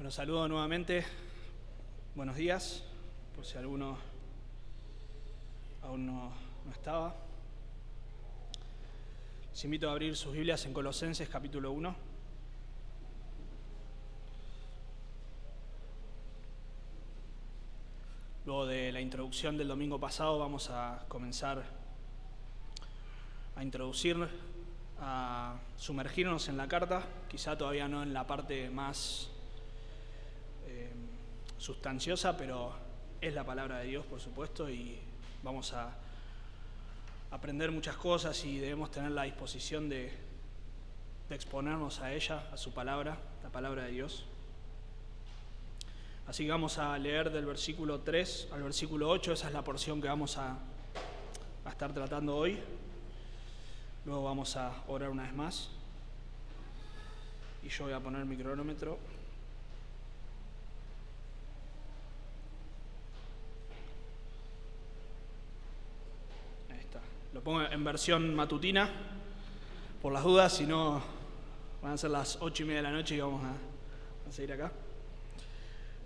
Bueno, saludo nuevamente. Buenos días, por si alguno aún no estaba. Les invito a abrir sus Biblias en Colosenses capítulo 1. Luego de la introducción del domingo pasado vamos a comenzar a sumergirnos en la carta, quizá todavía no en la parte más sustanciosa, pero es la palabra de Dios, por supuesto, y vamos a aprender muchas cosas y debemos tener la disposición de exponernos a ella, a su palabra, la palabra de Dios. Así que vamos a leer del versículo 3 al versículo 8, esa es la porción que vamos a estar tratando hoy. Luego vamos a orar una vez más y yo voy a poner mi cronómetro. Ahí está. Lo pongo en versión matutina, por las dudas, si no van a ser las 8:30 de la noche y vamos a seguir acá.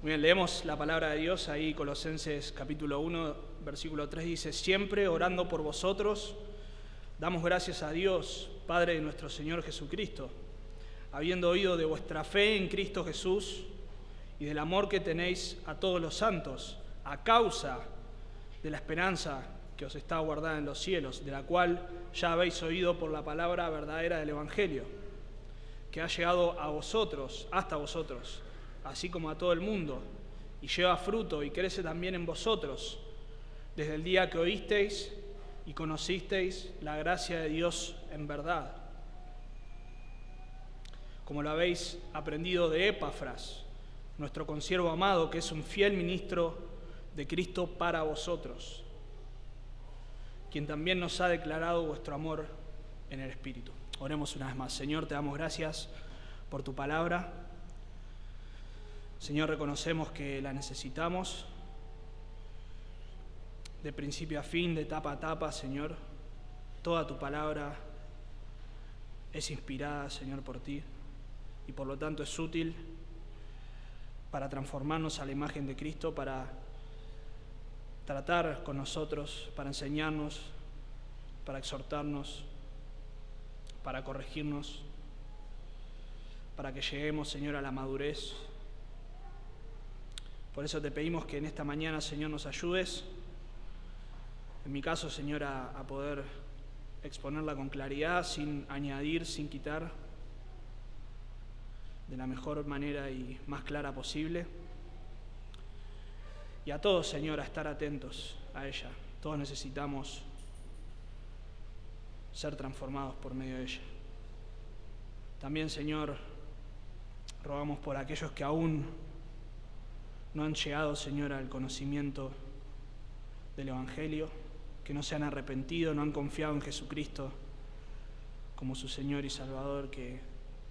Muy bien, leemos la palabra de Dios ahí, Colosenses capítulo 1, versículo 3, dice: siempre orando por vosotros, damos gracias a Dios, Padre de nuestro Señor Jesucristo, habiendo oído de vuestra fe en Cristo Jesús y del amor que tenéis a todos los santos, a causa de la esperanza que os está guardada en los cielos, de la cual ya habéis oído por la palabra verdadera del Evangelio, que ha llegado a vosotros, hasta vosotros, así como a todo el mundo, y lleva fruto y crece también en vosotros, desde el día que oísteis y conocisteis la gracia de Dios en verdad, como lo habéis aprendido de Epafras, nuestro consiervo amado, que es un fiel ministro de Cristo para vosotros, quien también nos ha declarado vuestro amor en el Espíritu. Oremos una vez más. Señor, te damos gracias por tu palabra. Señor, reconocemos que la necesitamos de principio a fin, de tapa a tapa, Señor. Toda tu palabra es inspirada, Señor, por ti y por lo tanto es útil para transformarnos a la imagen de Cristo, para tratar con nosotros, para enseñarnos, para exhortarnos, para corregirnos, para que lleguemos, Señor, a la madurez. Por eso te pedimos que en esta mañana, Señor, nos ayudes, en mi caso, Señor, a poder exponerla con claridad, sin añadir, sin quitar, de la mejor manera y más clara posible. Y a todos, Señor, a estar atentos a ella. Todos necesitamos ser transformados por medio de ella. También, Señor, rogamos por aquellos que aún no han llegado, Señor, al conocimiento del Evangelio, que no se han arrepentido, no han confiado en Jesucristo como su Señor y Salvador, que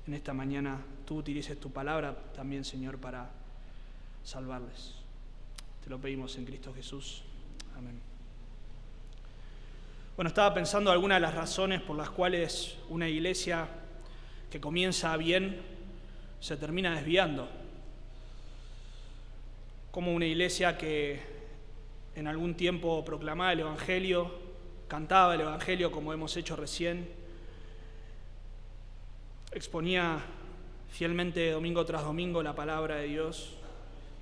en esta mañana tú utilices tu palabra también, Señor, para salvarles. Te lo pedimos en Cristo Jesús. Amén. Bueno, estaba pensando algunas de las razones por las cuales una iglesia que comienza bien se termina desviando. Como una iglesia que en algún tiempo proclamaba el Evangelio, cantaba el Evangelio como hemos hecho recién, exponía fielmente domingo tras domingo la palabra de Dios,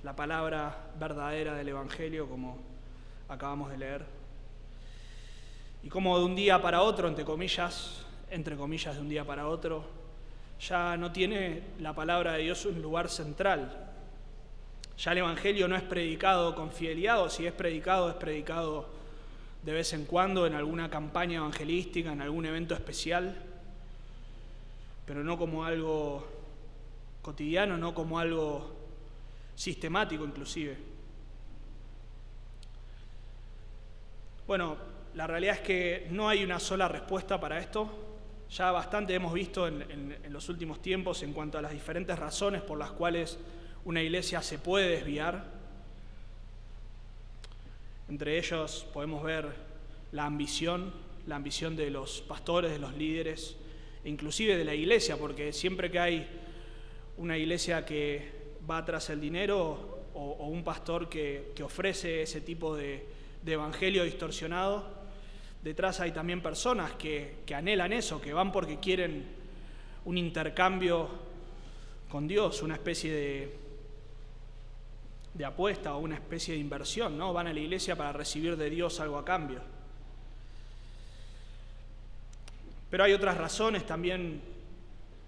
la palabra verdadera del Evangelio, como acabamos de leer. Y como de un día para otro, entre comillas de un día para otro, ya no tiene la palabra de Dios un lugar central. Ya el Evangelio no es predicado con fidelidad, o si es predicado de vez en cuando en alguna campaña evangelística, en algún evento especial, pero no como algo cotidiano, no como algo sistemático inclusive. Bueno, la realidad es que no hay una sola respuesta para esto. Ya bastante hemos visto en los últimos tiempos en cuanto a las diferentes razones por las cuales una iglesia se puede desviar. Entre ellos podemos ver la ambición de los pastores, de los líderes, e inclusive de la iglesia, porque siempre que hay una iglesia que va tras el dinero o un pastor que ofrece ese tipo de evangelio distorsionado. Detrás hay también personas que anhelan eso, que van porque quieren un intercambio con Dios, una especie de apuesta o una especie de inversión, ¿no? Van a la iglesia para recibir de Dios algo a cambio. Pero hay otras razones también.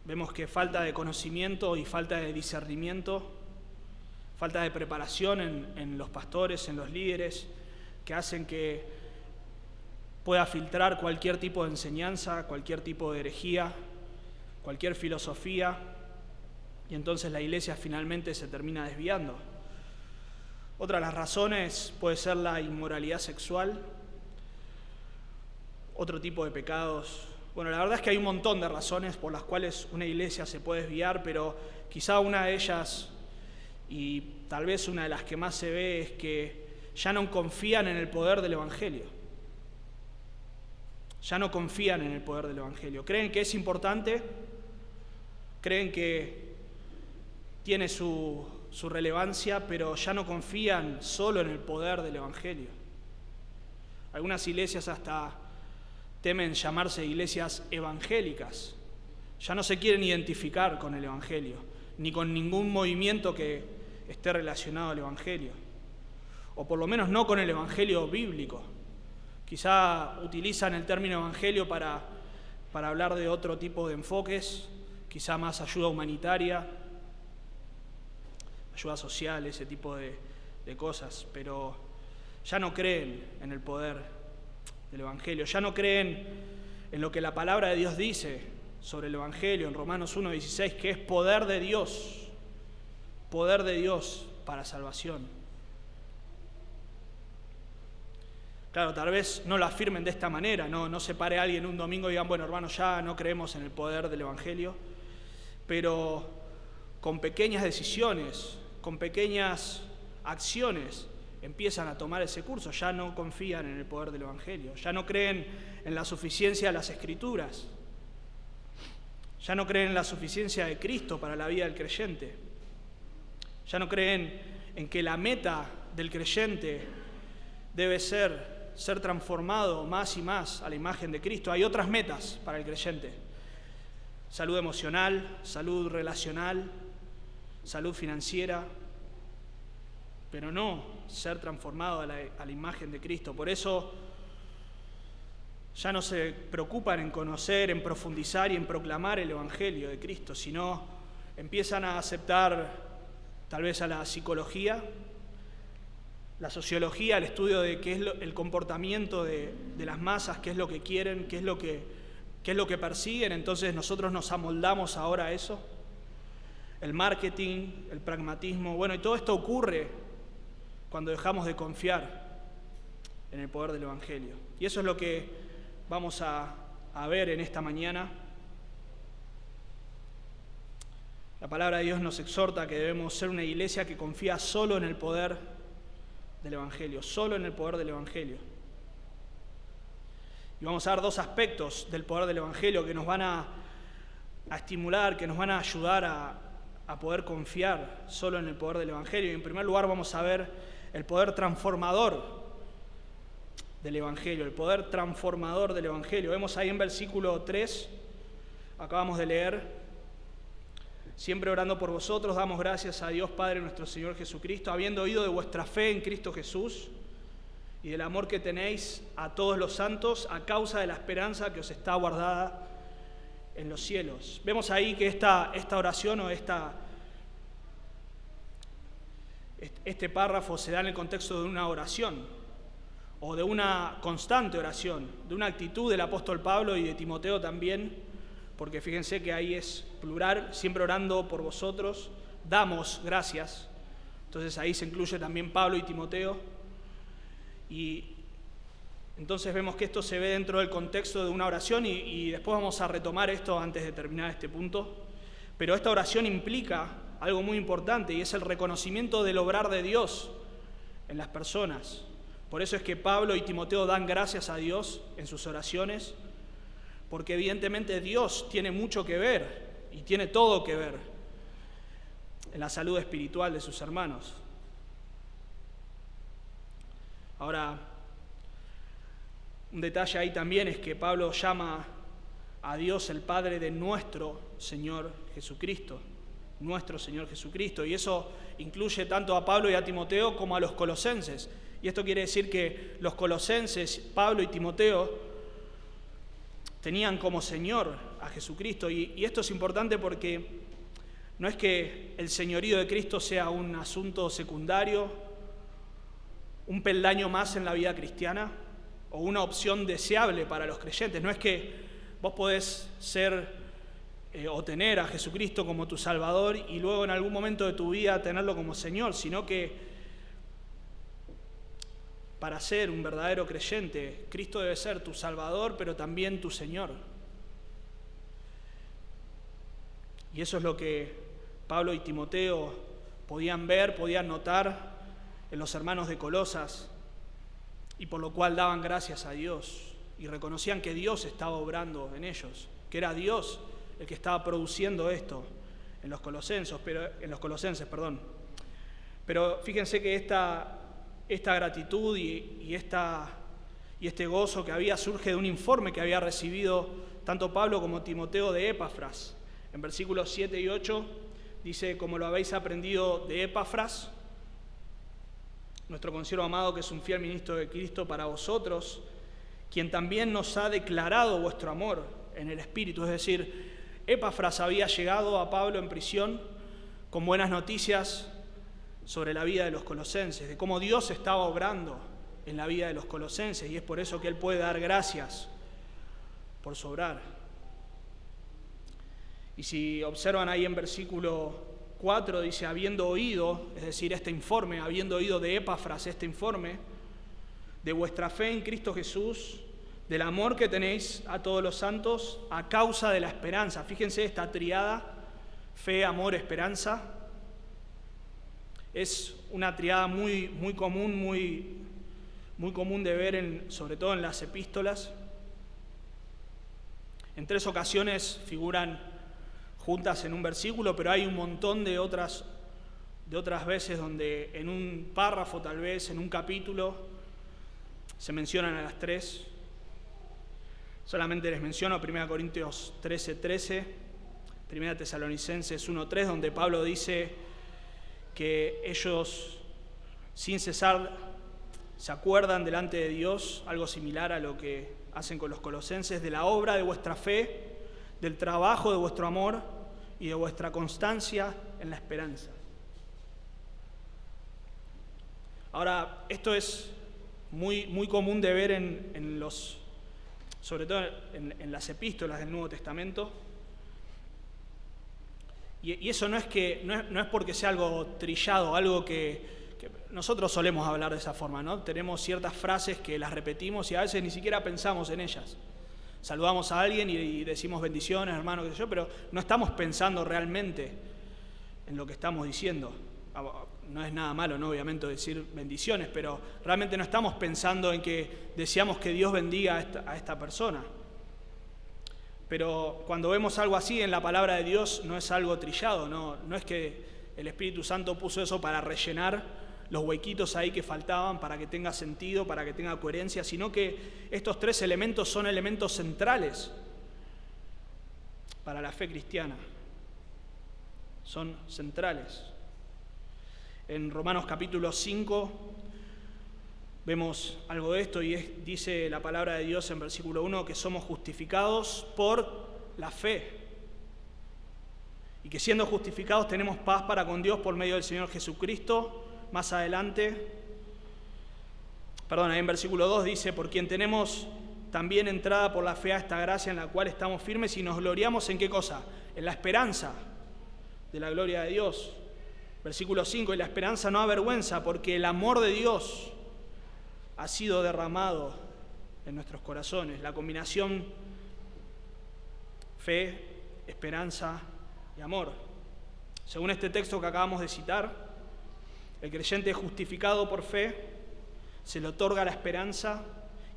Vemos que falta de conocimiento y falta de discernimiento, falta de preparación en los pastores, en los líderes, que hacen que pueda filtrar cualquier tipo de enseñanza, cualquier tipo de herejía, cualquier filosofía, y entonces la iglesia finalmente se termina desviando. Otra de las razones puede ser la inmoralidad sexual, otro tipo de pecados. Bueno, la verdad es que hay un montón de razones por las cuales una iglesia se puede desviar, pero quizá una de ellas, y tal vez una de las que más se ve, es que ya no confían en el poder del Evangelio. Ya no confían en el poder del Evangelio. Creen que es importante, creen que tiene su relevancia, pero ya no confían solo en el poder del Evangelio. Algunas iglesias hasta temen llamarse iglesias evangélicas. Ya no se quieren identificar con el Evangelio, ni con ningún movimiento que esté relacionado al Evangelio. O por lo menos no con el Evangelio bíblico. Quizá utilizan el término Evangelio para hablar de otro tipo de enfoques, quizá más ayuda humanitaria, ayuda social, ese tipo de cosas, pero ya no creen en el poder del Evangelio, ya no creen en lo que la palabra de Dios dice sobre el Evangelio en Romanos 1:16, que es poder de Dios para salvación. Claro, tal vez no lo afirmen de esta manera, no se pare alguien un domingo y digan, bueno, hermanos, ya no creemos en el poder del Evangelio, pero con pequeñas decisiones, con pequeñas acciones, empiezan a tomar ese curso, ya no confían en el poder del Evangelio, ya no creen en la suficiencia de las Escrituras, ya no creen en la suficiencia de Cristo para la vida del creyente, ya no creen en que la meta del creyente debe ser transformado más y más a la imagen de Cristo. Hay otras metas para el creyente: salud emocional, salud relacional, salud financiera, pero no ser transformado a la imagen de Cristo. Por eso ya no se preocupan en conocer, en profundizar y en proclamar el Evangelio de Cristo, sino empiezan a aceptar tal vez a la psicología, la sociología, el estudio de qué es el comportamiento de las masas, qué es lo que quieren, qué es lo que persiguen. Entonces nosotros nos amoldamos ahora a eso. El marketing, el pragmatismo, bueno, y todo esto ocurre cuando dejamos de confiar en el poder del Evangelio. Y eso es lo que vamos a ver en esta mañana. La palabra de Dios nos exhorta a que debemos ser una iglesia que confía solo en el poder del Evangelio, solo en el poder del Evangelio. Y vamos a ver dos aspectos del poder del Evangelio que nos van a estimular, que nos van a ayudar a poder confiar solo en el poder del Evangelio. Y en primer lugar vamos a ver el poder transformador del Evangelio, el poder transformador del Evangelio. Vemos ahí en versículo 3, acabamos de leer: siempre orando por vosotros, damos gracias a Dios Padre nuestro Señor Jesucristo, habiendo oído de vuestra fe en Cristo Jesús y del amor que tenéis a todos los santos a causa de la esperanza que os está guardada en los cielos. Vemos ahí que esta oración o este párrafo se da en el contexto de una oración o de una constante oración, de una actitud del apóstol Pablo y de Timoteo también, porque fíjense que ahí es plural, siempre orando por vosotros, damos gracias. Entonces ahí se incluye también Pablo y Timoteo. Y entonces vemos que esto se ve dentro del contexto de una oración y después vamos a retomar esto antes de terminar este punto. Pero esta oración implica algo muy importante y es el reconocimiento del obrar de Dios en las personas. Por eso es que Pablo y Timoteo dan gracias a Dios en sus oraciones, porque evidentemente Dios tiene mucho que ver y tiene todo que ver en la salud espiritual de sus hermanos. Ahora, un detalle ahí también es que Pablo llama a Dios el Padre de nuestro Señor Jesucristo, y eso incluye tanto a Pablo y a Timoteo como a los colosenses. Y esto quiere decir que los colosenses, Pablo y Timoteo, tenían como Señor a Jesucristo. Y esto es importante porque no es que el señorío de Cristo sea un asunto secundario, un peldaño más en la vida cristiana o una opción deseable para los creyentes. No es que vos podés ser o tener a Jesucristo como tu Salvador y luego en algún momento de tu vida tenerlo como Señor, sino que para ser un verdadero creyente, Cristo debe ser tu Salvador, pero también tu Señor. Y eso es lo que Pablo y Timoteo podían ver, podían notar en los hermanos de Colosas, y por lo cual daban gracias a Dios y reconocían que Dios estaba obrando en ellos, que era Dios el que estaba produciendo esto en los colosenses. Pero fíjense que esta gratitud y este gozo que había surge de un informe que había recibido tanto Pablo como Timoteo de Epafras. En versículos 7 y 8 dice: como lo habéis aprendido de Epafras, nuestro consiervo amado, que es un fiel ministro de Cristo para vosotros, quien también nos ha declarado vuestro amor en el Espíritu. Es decir, Epafras había llegado a Pablo en prisión con buenas noticias sobre la vida de los colosenses, de cómo Dios estaba obrando en la vida de los colosenses, y es por eso que él puede dar gracias por su obrar. Y si observan ahí en versículo 4, dice: habiendo oído, es decir, habiendo oído de Epafras este informe, de vuestra fe en Cristo Jesús, del amor que tenéis a todos los santos a causa de la esperanza. Fíjense esta triada: fe, amor, esperanza. Es una triada muy común de ver, sobre todo en las epístolas. En 3 ocasiones figuran juntas en un versículo, pero hay un montón de otras veces donde en un párrafo, tal vez en un capítulo, se mencionan a las 3. Solamente les menciono 1 Corintios 13:13, 1 Tesalonicenses 1:3, donde Pablo dice que ellos sin cesar se acuerdan delante de Dios, algo similar a lo que hacen con los colosenses, de la obra de vuestra fe, del trabajo de vuestro amor y de vuestra constancia en la esperanza. Ahora, esto es muy común de ver sobre todo en las epístolas del Nuevo Testamento. Y eso no es porque sea algo trillado, algo que nosotros solemos hablar de esa forma, ¿no? Tenemos ciertas frases que las repetimos y a veces ni siquiera pensamos en ellas. Saludamos a alguien y decimos bendiciones, hermano, qué sé yo, pero no estamos pensando realmente en lo que estamos diciendo. No es nada malo, ¿no? Obviamente, decir bendiciones, pero realmente no estamos pensando en que deseamos que Dios bendiga a esta persona. Pero cuando vemos algo así en la palabra de Dios, no es algo trillado, no es que el Espíritu Santo puso eso para rellenar los huequitos ahí que faltaban, para que tenga sentido, para que tenga coherencia, sino que estos 3 elementos son elementos centrales para la fe cristiana. Son centrales. En Romanos capítulo 5 vemos algo de esto y dice la palabra de Dios en versículo 1 que somos justificados por la fe y que siendo justificados tenemos paz para con Dios por medio del Señor Jesucristo. Más adelante, ahí en versículo 2 dice: por quien tenemos también entrada por la fe a esta gracia en la cual estamos firmes y nos gloriamos ¿en qué cosa? En la esperanza de la gloria de Dios. Versículo 5: y la esperanza no avergüenza, porque el amor de Dios ha sido derramado en nuestros corazones. La combinación fe, esperanza y amor. Según este texto que acabamos de citar, el creyente es justificado por fe, se le otorga la esperanza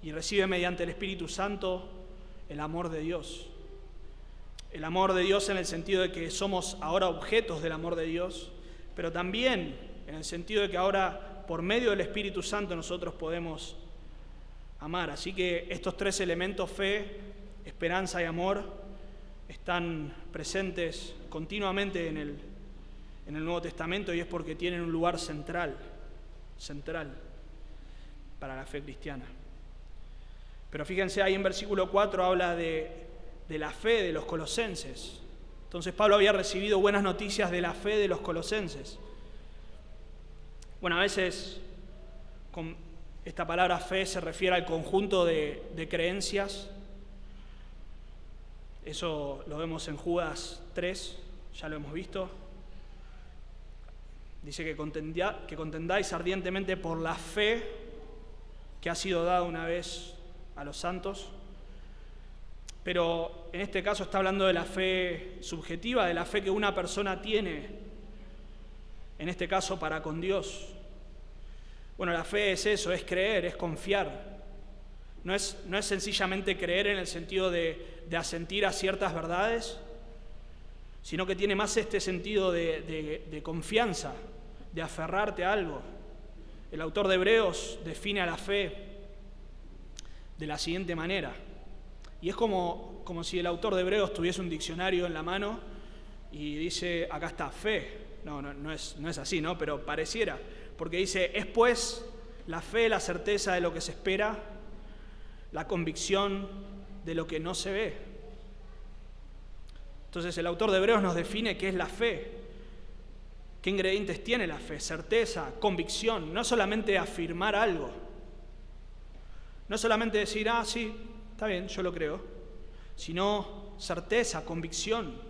y recibe mediante el Espíritu Santo el amor de Dios. El amor de Dios en el sentido de que somos ahora objetos del amor de Dios, pero también en el sentido de que ahora, por medio del Espíritu Santo, nosotros podemos amar. Así que estos tres elementos, fe, esperanza y amor, están presentes continuamente en el Nuevo Testamento, y es porque tienen un lugar central para la fe cristiana. Pero fíjense, ahí en versículo 4 habla de la fe de los colosenses. Entonces Pablo había recibido buenas noticias de la fe de los colosenses. Bueno, a veces con esta palabra fe se refiere al conjunto de creencias. Eso lo vemos en Judas 3, ya lo hemos visto. Dice que contendáis ardientemente por la fe que ha sido dada una vez a los santos. Pero en este caso está hablando de la fe subjetiva, de la fe que una persona tiene, en este caso para con Dios. Bueno, la fe es eso, es creer, es confiar. No es sencillamente creer en el sentido de asentir a ciertas verdades, sino que tiene más este sentido de confianza, de aferrarte a algo. El autor de Hebreos define a la fe de la siguiente manera. Y es como si el autor de Hebreos tuviese un diccionario en la mano y dice, acá está, fe. No es así, ¿no? Pero pareciera, porque dice, es pues la fe, la certeza de lo que se espera, la convicción de lo que no se ve. Entonces el autor de Hebreos nos define qué es la fe, qué ingredientes tiene la fe: certeza, convicción, no solamente afirmar algo, no solamente decir, sí, está bien, yo lo creo, sino certeza, convicción.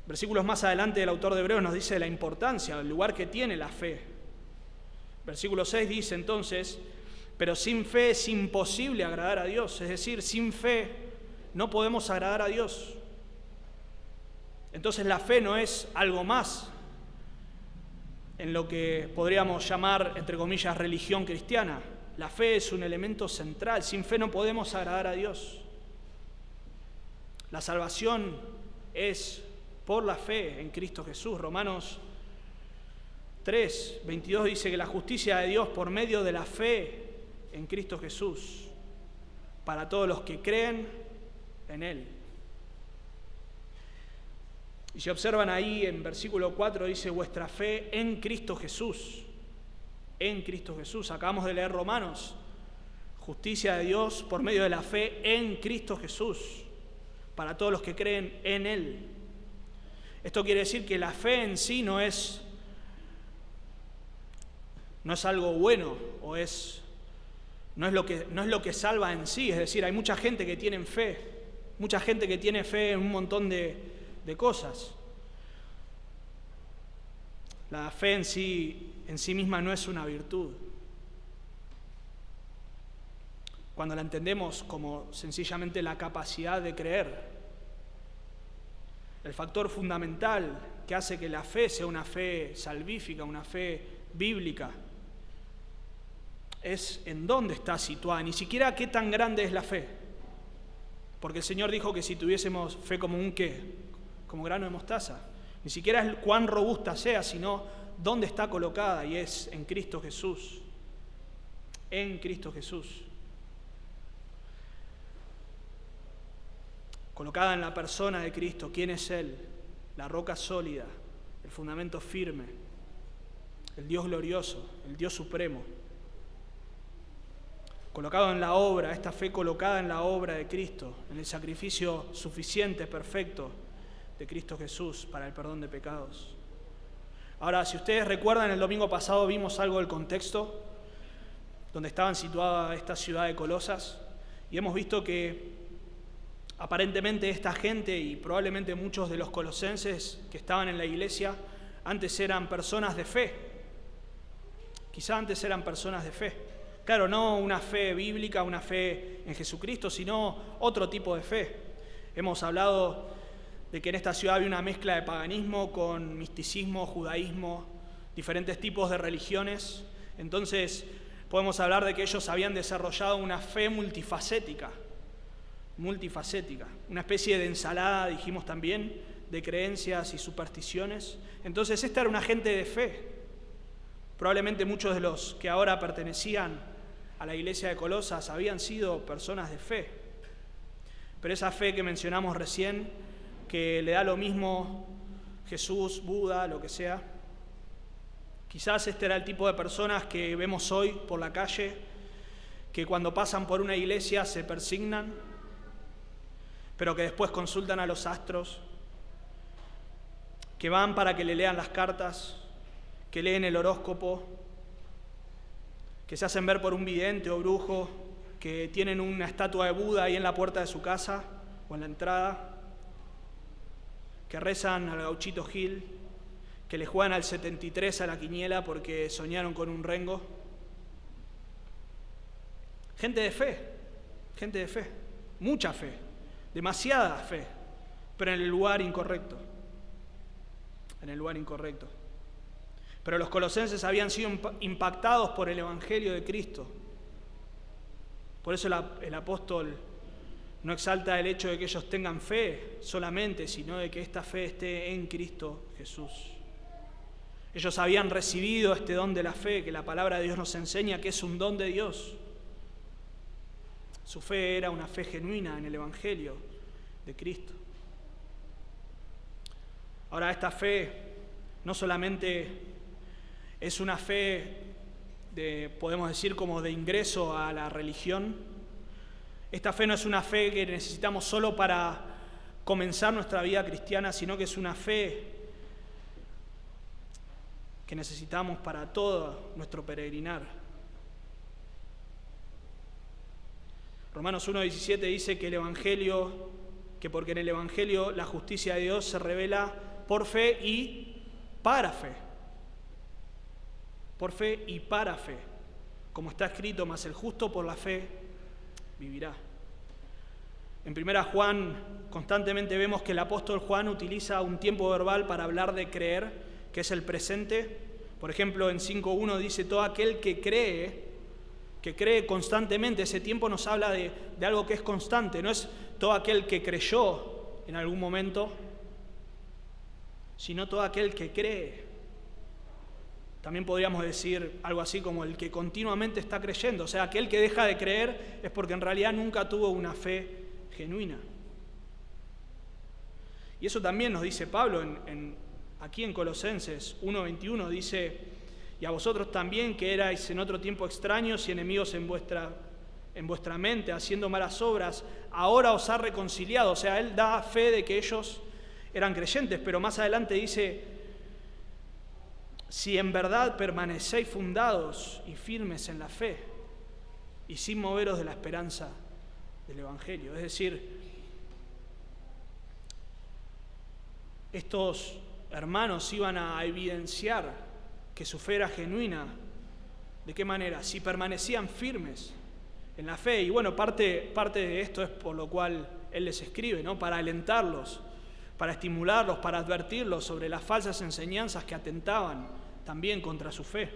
Versículos más adelante el autor de Hebreos nos dice la importancia, el lugar que tiene la fe. Versículo 6 dice entonces, pero sin fe es imposible agradar a Dios, es decir, sin fe no podemos agradar a Dios. Entonces la fe no es algo más en lo que podríamos llamar, entre comillas, religión cristiana. La fe es un elemento central. Sin fe no podemos agradar a Dios. La salvación es por la fe en Cristo Jesús. Romanos 3, 22 dice que la justicia de Dios por medio de la fe en Cristo Jesús, para todos los que creen en Él. Y si observan ahí en versículo 4 dice vuestra fe en Cristo Jesús. En Cristo Jesús. Acabamos de leer Romanos. Justicia de Dios por medio de la fe en Cristo Jesús, para todos los que creen en Él. Esto quiere decir que la fe en sí no es algo bueno, o no es lo que salva en sí. Es decir, hay mucha gente que tiene fe en un montón de cosas. La fe en sí misma no es una virtud. Cuando la entendemos como sencillamente la capacidad de creer, el factor fundamental que hace que la fe sea una fe salvífica, una fe bíblica, es en dónde está situada, ni siquiera qué tan grande es la fe. Porque el Señor dijo que si tuviésemos fe como como grano de mostaza, ni siquiera es cuán robusta sea, sino dónde está colocada, y es en Cristo Jesús. En Cristo Jesús. Colocada en la persona de Cristo. ¿Quién es Él? La roca sólida, el fundamento firme, el Dios glorioso, el Dios supremo. Colocado en la obra, esta fe colocada en la obra de Cristo, en el sacrificio suficiente, perfecto de Cristo Jesús para el perdón de pecados. Ahora, si ustedes recuerdan, el domingo pasado vimos algo del contexto donde estaban situadas esta ciudad de Colosas, y hemos visto que aparentemente esta gente y probablemente muchos de los colosenses que estaban en la iglesia antes eran personas de fe. Quizá antes eran personas de fe. Claro, no una fe bíblica, una fe en Jesucristo, sino otro tipo de fe. Hemos hablado de que en esta ciudad había una mezcla de paganismo con misticismo, judaísmo, diferentes tipos de religiones. Entonces podemos hablar de que ellos habían desarrollado una fe multifacética, una especie de ensalada, dijimos también, de creencias y supersticiones. Entonces esta era una gente de fe. Probablemente muchos de los que ahora pertenecían a la iglesia de Colosas habían sido personas de fe. Pero esa fe que mencionamos recién, que le da lo mismo Jesús, Buda, lo que sea, quizás este era el tipo de personas que vemos hoy por la calle, que cuando pasan por una iglesia se persignan, pero que después consultan a los astros, que van para que le lean las cartas, que leen el horóscopo, que se hacen ver por un vidente o brujo, que tienen una estatua de Buda ahí en la puerta de su casa o en la entrada, que rezan al gauchito Gil, que le juegan al 73 a la quiniela porque soñaron con un rengo. Gente de fe, mucha fe, demasiada fe, pero en el lugar incorrecto. Pero los colosenses habían sido impactados por el Evangelio de Cristo. Por eso el apóstol no exalta el hecho de que ellos tengan fe solamente, sino de que esta fe esté en Cristo Jesús. Ellos habían recibido este don de la fe, que la palabra de Dios nos enseña que es un don de Dios. Su fe era una fe genuina en el Evangelio de Cristo. Ahora, esta fe no solamente es una fe podemos decir, como de ingreso a la religión. Esta fe no es una fe que necesitamos solo para comenzar nuestra vida cristiana, sino que es una fe que necesitamos para todo nuestro peregrinar. Romanos 1:17 dice que porque en el Evangelio la justicia de Dios se revela por fe y para fe. Por fe y para fe. Como está escrito, mas el justo por la fe vivirá. En 1 Juan constantemente vemos que el apóstol Juan utiliza un tiempo verbal para hablar de creer, que es el presente. Por ejemplo, en 5:1 dice, todo aquel que cree constantemente. Ese tiempo nos habla de algo que es constante, no es todo aquel que creyó en algún momento, sino todo aquel que cree. También podríamos decir algo así como el que continuamente está creyendo. O sea, aquel que deja de creer es porque en realidad nunca tuvo una fe genuina. Y eso también nos dice Pablo aquí en Colosenses 1:21, dice, y a vosotros también que erais en otro tiempo extraños y enemigos en vuestra mente, haciendo malas obras, ahora os ha reconciliado. O sea, él da fe de que ellos eran creyentes, pero más adelante dice, si en verdad permanecéis fundados y firmes en la fe y sin moveros de la esperanza del Evangelio. Es decir, estos hermanos iban a evidenciar que su fe era genuina. ¿De qué manera? Si permanecían firmes en la fe. Y bueno, parte de esto es por lo cual él les escribe, ¿no? Para alentarlos, para estimularlos, para advertirlos sobre las falsas enseñanzas que atentaban también contra su fe.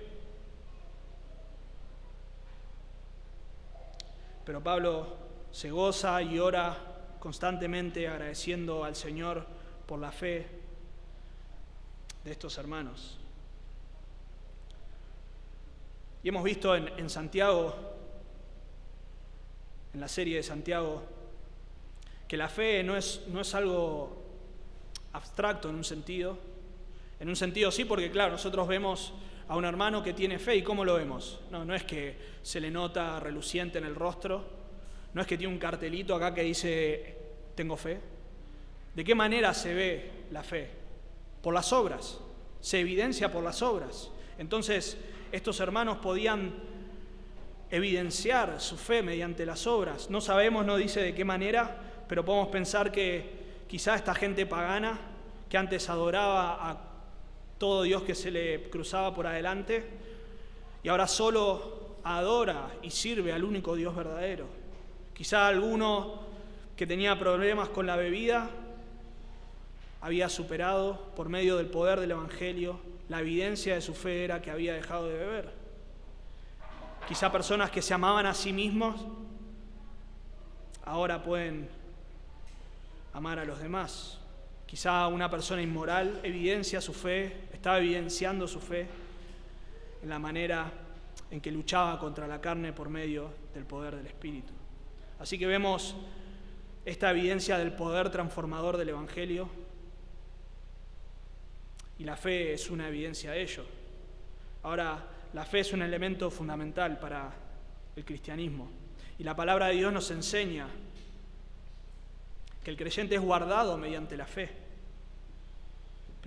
Pero Pablo se goza y ora constantemente agradeciendo al Señor por la fe de estos hermanos. Y hemos visto en Santiago, en la serie de Santiago, que la fe no es algo abstracto en un sentido. En un sentido sí, porque claro, nosotros vemos a un hermano que tiene fe, ¿y cómo lo vemos? No es que se le nota reluciente en el rostro, no es que tiene un cartelito acá que dice, tengo fe. ¿De qué manera se ve la fe? Por las obras, se evidencia por las obras. Entonces, estos hermanos podían evidenciar su fe mediante las obras. No sabemos, no dice de qué manera, pero podemos pensar que quizá esta gente pagana, que antes adoraba a todo Dios que se le cruzaba por adelante, y ahora solo adora y sirve al único Dios verdadero. Quizá alguno que tenía problemas con la bebida había superado por medio del poder del Evangelio. La evidencia de su fe era que había dejado de beber. Quizá personas que se amaban a sí mismos ahora pueden amar a los demás. Quizá una persona inmoral evidencia su fe, estaba evidenciando su fe en la manera en que luchaba contra la carne por medio del poder del Espíritu. Así que vemos esta evidencia del poder transformador del Evangelio, y la fe es una evidencia de ello. Ahora, la fe es un elemento fundamental para el cristianismo, y la palabra de Dios nos enseña que el creyente es guardado mediante la fe.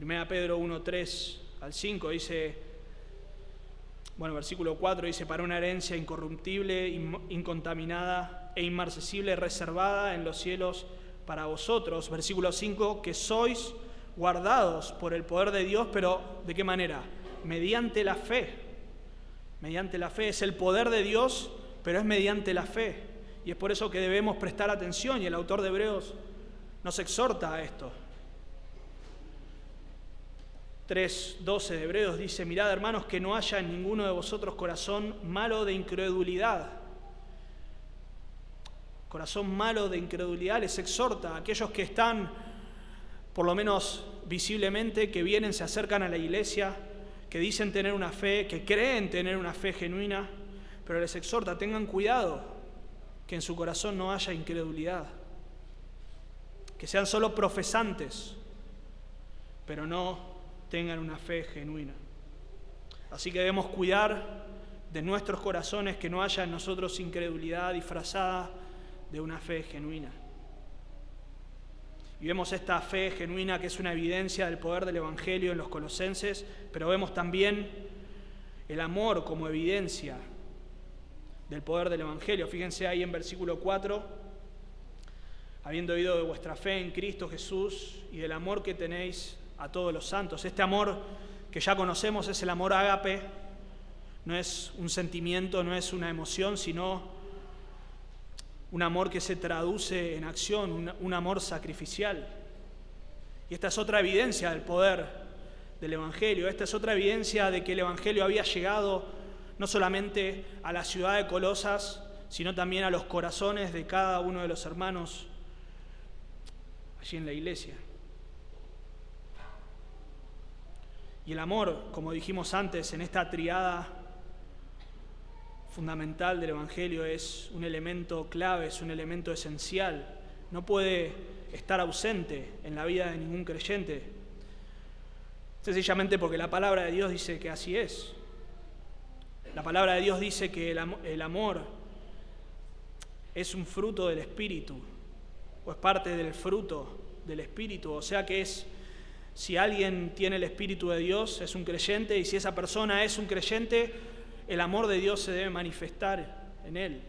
1 Pedro 1, 3 al 5 dice, versículo 4 dice, para una herencia incorruptible, incontaminada e inmarcesible, reservada en los cielos para vosotros. Versículo 5, que sois guardados por el poder de Dios, pero ¿de qué manera? Mediante la fe. Mediante la fe. Es el poder de Dios, pero es mediante la fe. Y es por eso que debemos prestar atención, y el autor de Hebreos nos exhorta a esto. 3:12 de Hebreos dice, mirad, hermanos, que no haya en ninguno de vosotros corazón malo de incredulidad. Corazón malo de incredulidad les exhorta a aquellos que están, por lo menos visiblemente, que vienen, se acercan a la iglesia, que dicen tener una fe, que creen tener una fe genuina, pero les exhorta, tengan cuidado, que en su corazón no haya incredulidad, que sean solo profesantes, pero no tengan una fe genuina. Así que debemos cuidar de nuestros corazones, que no haya en nosotros incredulidad disfrazada de una fe genuina. Y vemos esta fe genuina, que es una evidencia del poder del Evangelio en los Colosenses, pero vemos también el amor como evidencia del poder del Evangelio. Fíjense ahí en versículo 4, habiendo oído de vuestra fe en Cristo Jesús y del amor que tenéis a todos los santos. Este amor que ya conocemos es el amor ágape, no es un sentimiento, no es una emoción, sino un amor que se traduce en acción, un amor sacrificial. Y esta es otra evidencia del poder del Evangelio, esta es otra evidencia de que el Evangelio había llegado no solamente a la ciudad de Colosas, sino también a los corazones de cada uno de los hermanos allí en la iglesia. Y el amor, como dijimos antes, en esta triada fundamental del Evangelio, es un elemento clave, es un elemento esencial. No puede estar ausente en la vida de ningún creyente, sencillamente porque la palabra de Dios dice que así es. La palabra de Dios dice que el amor es un fruto del Espíritu, o es parte del fruto del Espíritu, o sea que es, si alguien tiene el Espíritu de Dios, es un creyente, y si esa persona es un creyente, el amor de Dios se debe manifestar en él.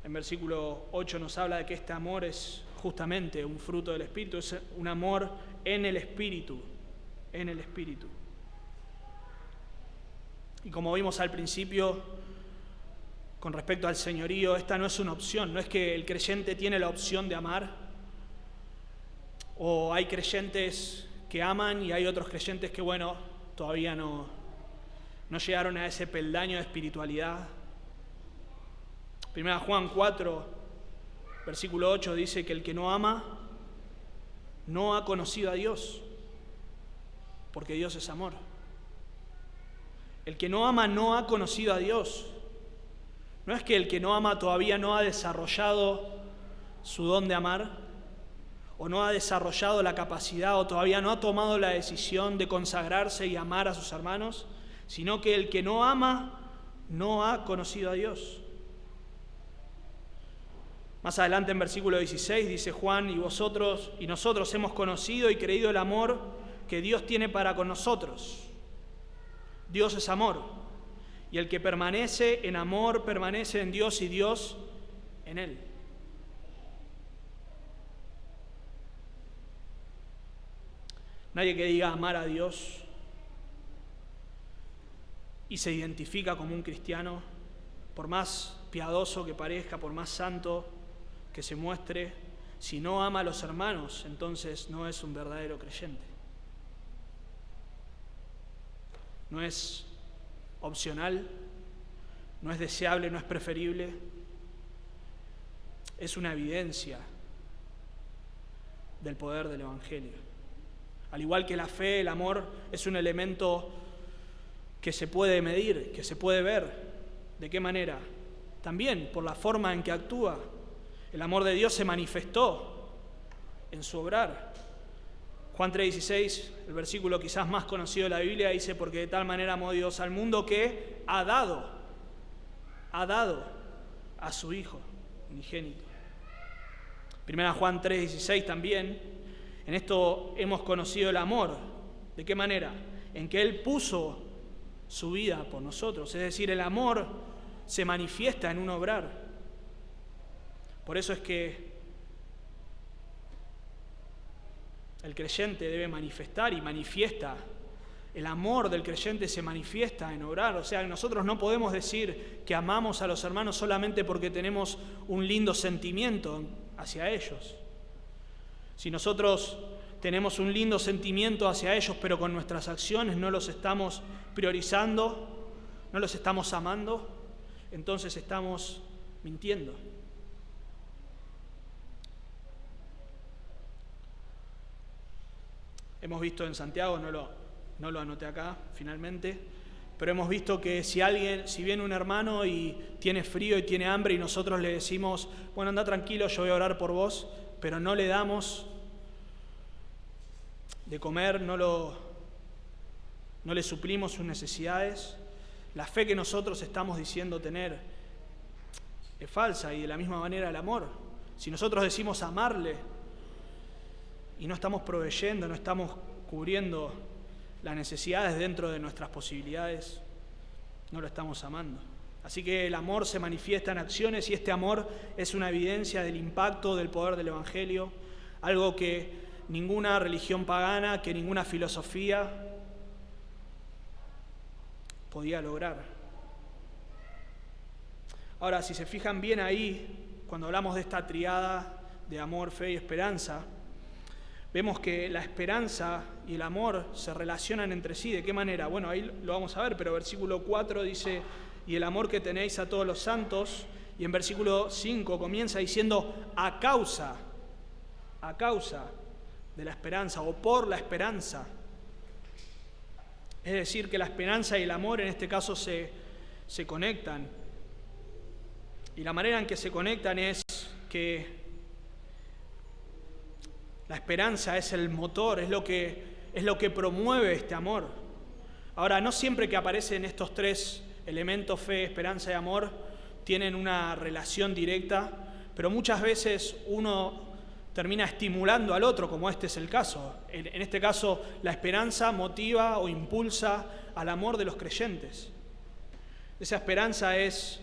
En versículo 8 nos habla de que este amor es justamente un fruto del Espíritu, es un amor en el Espíritu, en el Espíritu. Y como vimos al principio, con respecto al señorío, esta no es una opción, no es que el creyente tiene la opción de amar, o hay creyentes que aman y hay otros creyentes que, todavía no llegaron a ese peldaño de espiritualidad. 1 Juan 4, versículo 8 dice que el que no ama no ha conocido a Dios, porque Dios es amor. El que no ama no ha conocido a Dios. No es que el que no ama todavía no ha desarrollado su don de amar, o no ha desarrollado la capacidad, o todavía no ha tomado la decisión de consagrarse y amar a sus hermanos, sino que el que no ama no ha conocido a Dios. Más adelante en versículo 16 dice Juan, y nosotros hemos conocido y creído el amor que Dios tiene para con nosotros. Dios es amor. Y el que permanece en amor, permanece en Dios y Dios en él. Nadie que diga amar a Dios y se identifica como un cristiano, por más piadoso que parezca, por más santo que se muestre, si no ama a los hermanos, entonces no es un verdadero creyente. No es opcional, no es deseable, no es preferible. es una evidencia del poder del Evangelio. Al igual que la fe, el amor es un elemento que se puede medir, que se puede ver. ¿De qué manera? También por la forma en que actúa. El amor de Dios se manifestó en su obrar. Juan 3:16, el versículo quizás más conocido de la Biblia, dice: porque de tal manera amó Dios al mundo que ha dado a su Hijo unigénito. 1 Juan 3:16 también, en esto hemos conocido el amor. ¿De qué manera? En que Él puso su vida por nosotros. Es decir, el amor se manifiesta en un obrar. Por eso es que el creyente debe manifestar y manifiesta. El amor del creyente se manifiesta en obrar. O sea, nosotros no podemos decir que amamos a los hermanos solamente porque tenemos un lindo sentimiento hacia ellos. Si nosotros tenemos un lindo sentimiento hacia ellos, pero con nuestras acciones no los estamos priorizando, no los estamos amando, entonces estamos mintiendo. Hemos visto en Santiago, no lo anoté acá finalmente, pero hemos visto que si viene un hermano y tiene frío y tiene hambre y nosotros le decimos: bueno, anda tranquilo, yo voy a orar por vos, pero no le damos de comer, no le suplimos sus necesidades, la fe que nosotros estamos diciendo tener es falsa. Y de la misma manera el amor. Si nosotros decimos amarle y no estamos proveyendo, no estamos cubriendo las necesidades dentro de nuestras posibilidades, no lo estamos amando. Así que el amor se manifiesta en acciones y este amor es una evidencia del impacto del poder del Evangelio, algo que ninguna religión pagana, que ninguna filosofía podía lograr. Ahora, si se fijan bien ahí, cuando hablamos de esta tríada de amor, fe y esperanza, vemos que la esperanza y el amor se relacionan entre sí. ¿De qué manera? Bueno, ahí lo vamos a ver, pero versículo 4 dice: y el amor que tenéis a todos los santos, y en versículo 5 comienza diciendo: a causa de la esperanza o por la esperanza. Es decir, que la esperanza y el amor en este caso se conectan. Y la manera en que se conectan es que la esperanza es el motor, es lo que promueve este amor. Ahora, no siempre que aparecen estos tres elementos, fe, esperanza y amor, tienen una relación directa, pero muchas veces uno termina estimulando al otro, como este es el caso. En este caso, la esperanza motiva o impulsa al amor de los creyentes. Esa esperanza es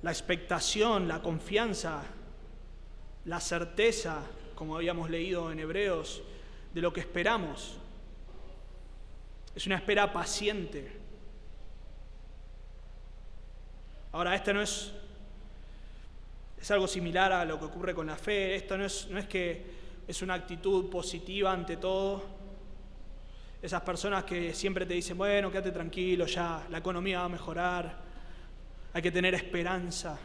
la expectación, la confianza, la certeza, como habíamos leído en Hebreos, de lo que esperamos. Es una espera paciente. Ahora, esto no es algo similar a lo que ocurre con la fe. Esto no es que es una actitud positiva ante todo. Esas personas que siempre te dicen: bueno, quédate tranquilo, ya la economía va a mejorar, hay que tener esperanza.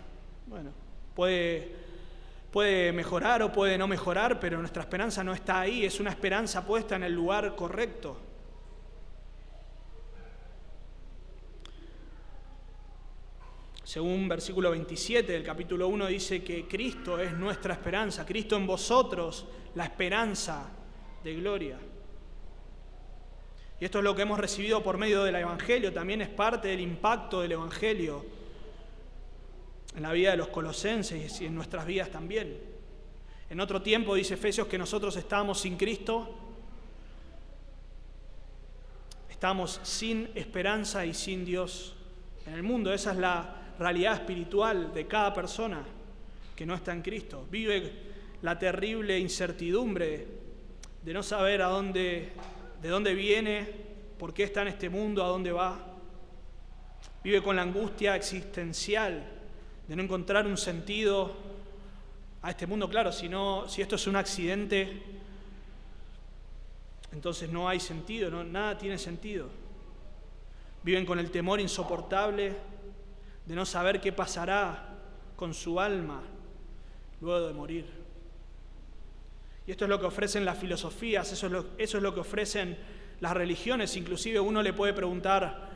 Bueno, puede mejorar o puede no mejorar, pero nuestra esperanza no está ahí, es una esperanza puesta en el lugar correcto. Según versículo 27 del capítulo 1 dice que Cristo es nuestra esperanza, Cristo en vosotros, la esperanza de gloria. Y esto es lo que hemos recibido por medio del Evangelio, también es parte del impacto del Evangelio en la vida de los colosenses y en nuestras vidas también. En otro tiempo dice Efesios que nosotros estábamos sin Cristo, estamos sin esperanza y sin Dios en el mundo. Esa es la realidad espiritual de cada persona que no está en Cristo. Vive la terrible incertidumbre de no saber de dónde viene, por qué está en este mundo, a dónde va. Vive con la angustia existencial de no encontrar un sentido a este mundo. Claro, si esto es un accidente, entonces no hay sentido, nada tiene sentido. Viven con el temor insoportable de no saber qué pasará con su alma luego de morir. Y esto es lo que ofrecen las filosofías, eso es lo que ofrecen las religiones. Inclusive uno le puede preguntar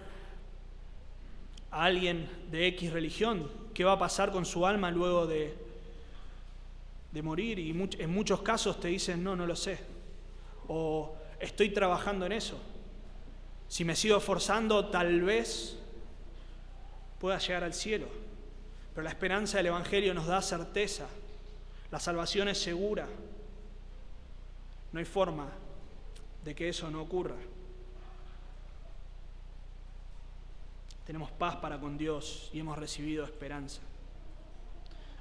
a alguien de X religión qué va a pasar con su alma luego de morir, y en muchos casos te dicen no lo sé, o estoy trabajando en eso. Si me sigo esforzando, tal vez pueda llegar al cielo. Pero la esperanza del Evangelio nos da certeza. La salvación es segura. No hay forma de que eso no ocurra. Tenemos paz para con Dios y hemos recibido esperanza.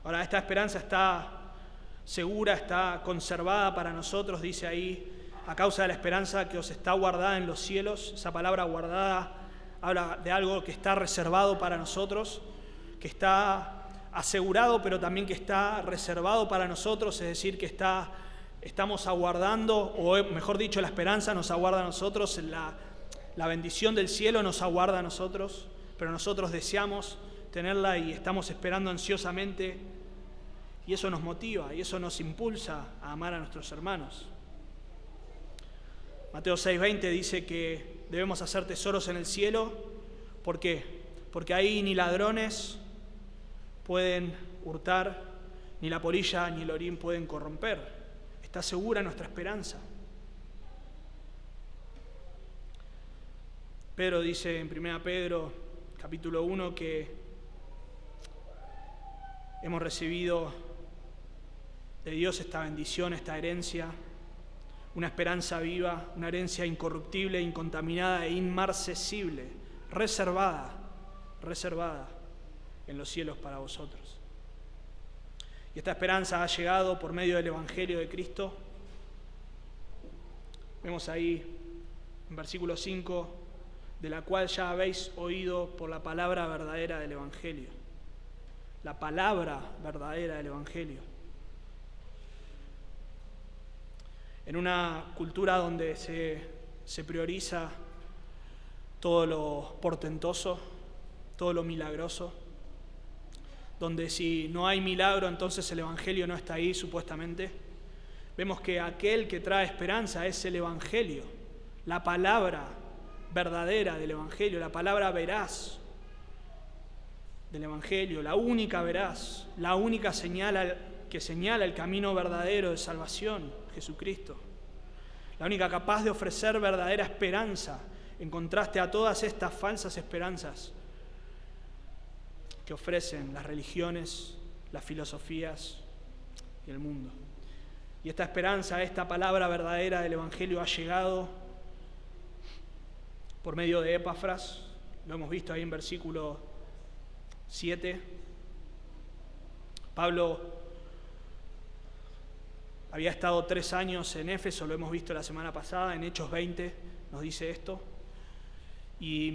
Ahora, esta esperanza está segura, está conservada para nosotros, dice ahí, a causa de la esperanza que os está guardada en los cielos. Esa palabra guardada habla de algo que está reservado para nosotros, que está asegurado, pero también que está reservado para nosotros, es decir, que estamos aguardando, o mejor dicho, la esperanza nos aguarda a nosotros, la bendición del cielo nos aguarda a nosotros, pero nosotros deseamos tenerla y estamos esperando ansiosamente, y eso nos motiva y eso nos impulsa a amar a nuestros hermanos. Mateo 6:20 dice que debemos hacer tesoros en el cielo. ¿Por qué? Porque ahí ni ladrones pueden hurtar, ni la polilla ni el orín pueden corromper. Está segura nuestra esperanza. Pedro dice en 1 Pedro, capítulo 1, que hemos recibido de Dios esta bendición, esta herencia, una esperanza viva, una herencia incorruptible, incontaminada e inmarcesible, reservada en los cielos para vosotros. Y esta esperanza ha llegado por medio del Evangelio de Cristo. Vemos ahí en versículo 5, de la cual ya habéis oído por la palabra verdadera del Evangelio. La palabra verdadera del Evangelio. En una cultura donde se prioriza todo lo portentoso, todo lo milagroso, donde si no hay milagro, entonces el Evangelio no está ahí, supuestamente, vemos que aquel que trae esperanza es el Evangelio, la palabra verdadera del Evangelio, la palabra veraz del Evangelio, la única veraz, la única señal que señala el camino verdadero de salvación, Jesucristo. La única capaz de ofrecer verdadera esperanza, en contraste a todas estas falsas esperanzas que ofrecen las religiones, las filosofías y el mundo. Y esta esperanza, esta palabra verdadera del Evangelio ha llegado por medio de Epafras. Lo hemos visto ahí en versículo 7. Pablo había estado 3 años en Éfeso, lo hemos visto la semana pasada, en Hechos 20 nos dice esto. Y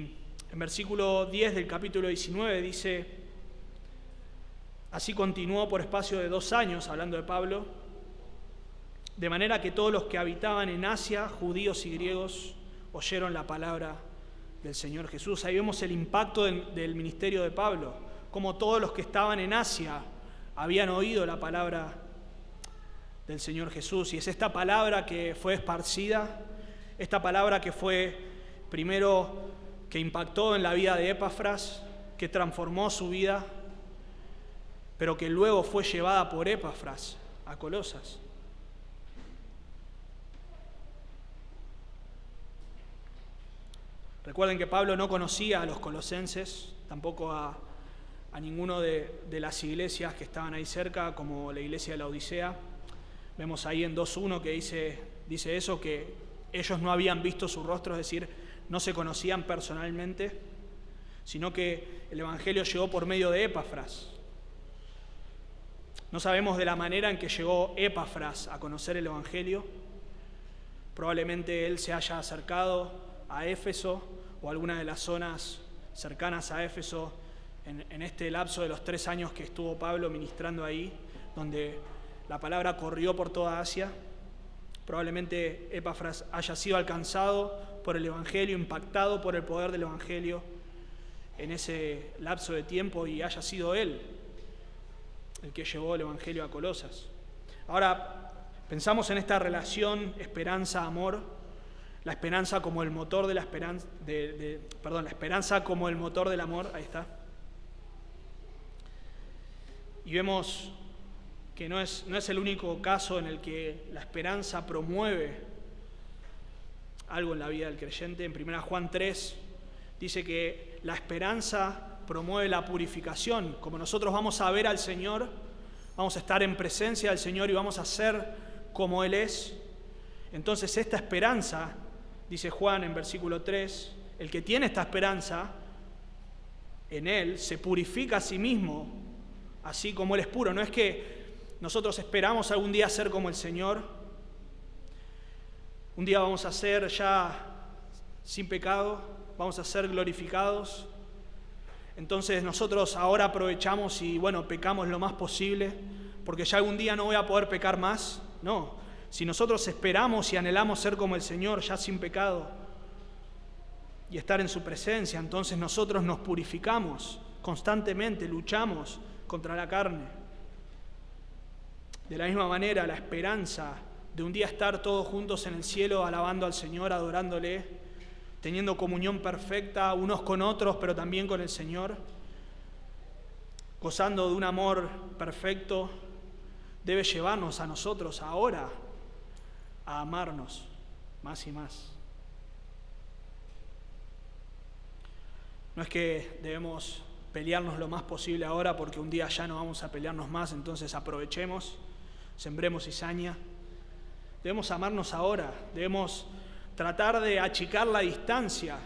en versículo 10 del capítulo 19 dice: así continuó por espacio de 2 años, hablando de Pablo, de manera que todos los que habitaban en Asia, judíos y griegos, oyeron la palabra del Señor Jesús. Ahí vemos el impacto del ministerio de Pablo, como todos los que estaban en Asia habían oído la palabra del Señor Jesús. Y es esta palabra que fue esparcida, esta palabra que fue primero, que impactó en la vida de Epafras, que transformó su vida, pero que luego fue llevada por Epafras a Colosas. Recuerden que Pablo no conocía a los colosenses, tampoco a ninguno de las iglesias que estaban ahí cerca, como la iglesia de la Odisea. Vemos ahí en 2.1 que dice eso, que ellos no habían visto su rostro, es decir, no se conocían personalmente, sino que el Evangelio llegó por medio de Epafras. No sabemos de la manera en que llegó Epafras a conocer el Evangelio. Probablemente él se haya acercado a Éfeso o a alguna de las zonas cercanas a Éfeso en este lapso de los 3 años que estuvo Pablo ministrando ahí, donde la palabra corrió por toda Asia. Probablemente Epafras haya sido alcanzado por el Evangelio, impactado por el poder del Evangelio en ese lapso de tiempo, y haya sido él el que llevó el Evangelio a Colosas. Ahora, pensamos en esta relación esperanza-amor, la esperanza como el motor de la esperanza, la esperanza como el motor del amor, ahí está. Y vemos que no es el único caso en el que la esperanza promueve algo en la vida del creyente. En 1 Juan 3 dice que la esperanza promueve la purificación. Como nosotros vamos a ver al Señor, vamos a estar en presencia del Señor y vamos a ser como Él es. Entonces esta esperanza, dice Juan en versículo 3, el que tiene esta esperanza en Él se purifica a sí mismo, así como Él es puro. No es que nosotros esperamos algún día ser como el Señor, un día vamos a ser ya sin pecado, vamos a ser glorificados. Entonces nosotros ahora aprovechamos y pecamos lo más posible, porque ya algún día no voy a poder pecar más. No, si nosotros esperamos y anhelamos ser como el Señor, ya sin pecado, y estar en su presencia, entonces nosotros nos purificamos constantemente, luchamos contra la carne. De la misma manera, la esperanza de un día estar todos juntos en el cielo, alabando al Señor, adorándole, teniendo comunión perfecta unos con otros, pero también con el Señor, gozando de un amor perfecto, debe llevarnos a nosotros ahora a amarnos más y más. No es que debemos pelearnos lo más posible ahora porque un día ya no vamos a pelearnos más, entonces aprovechemos, sembremos cizaña. Debemos amarnos ahora, debemos tratar de achicar la distancia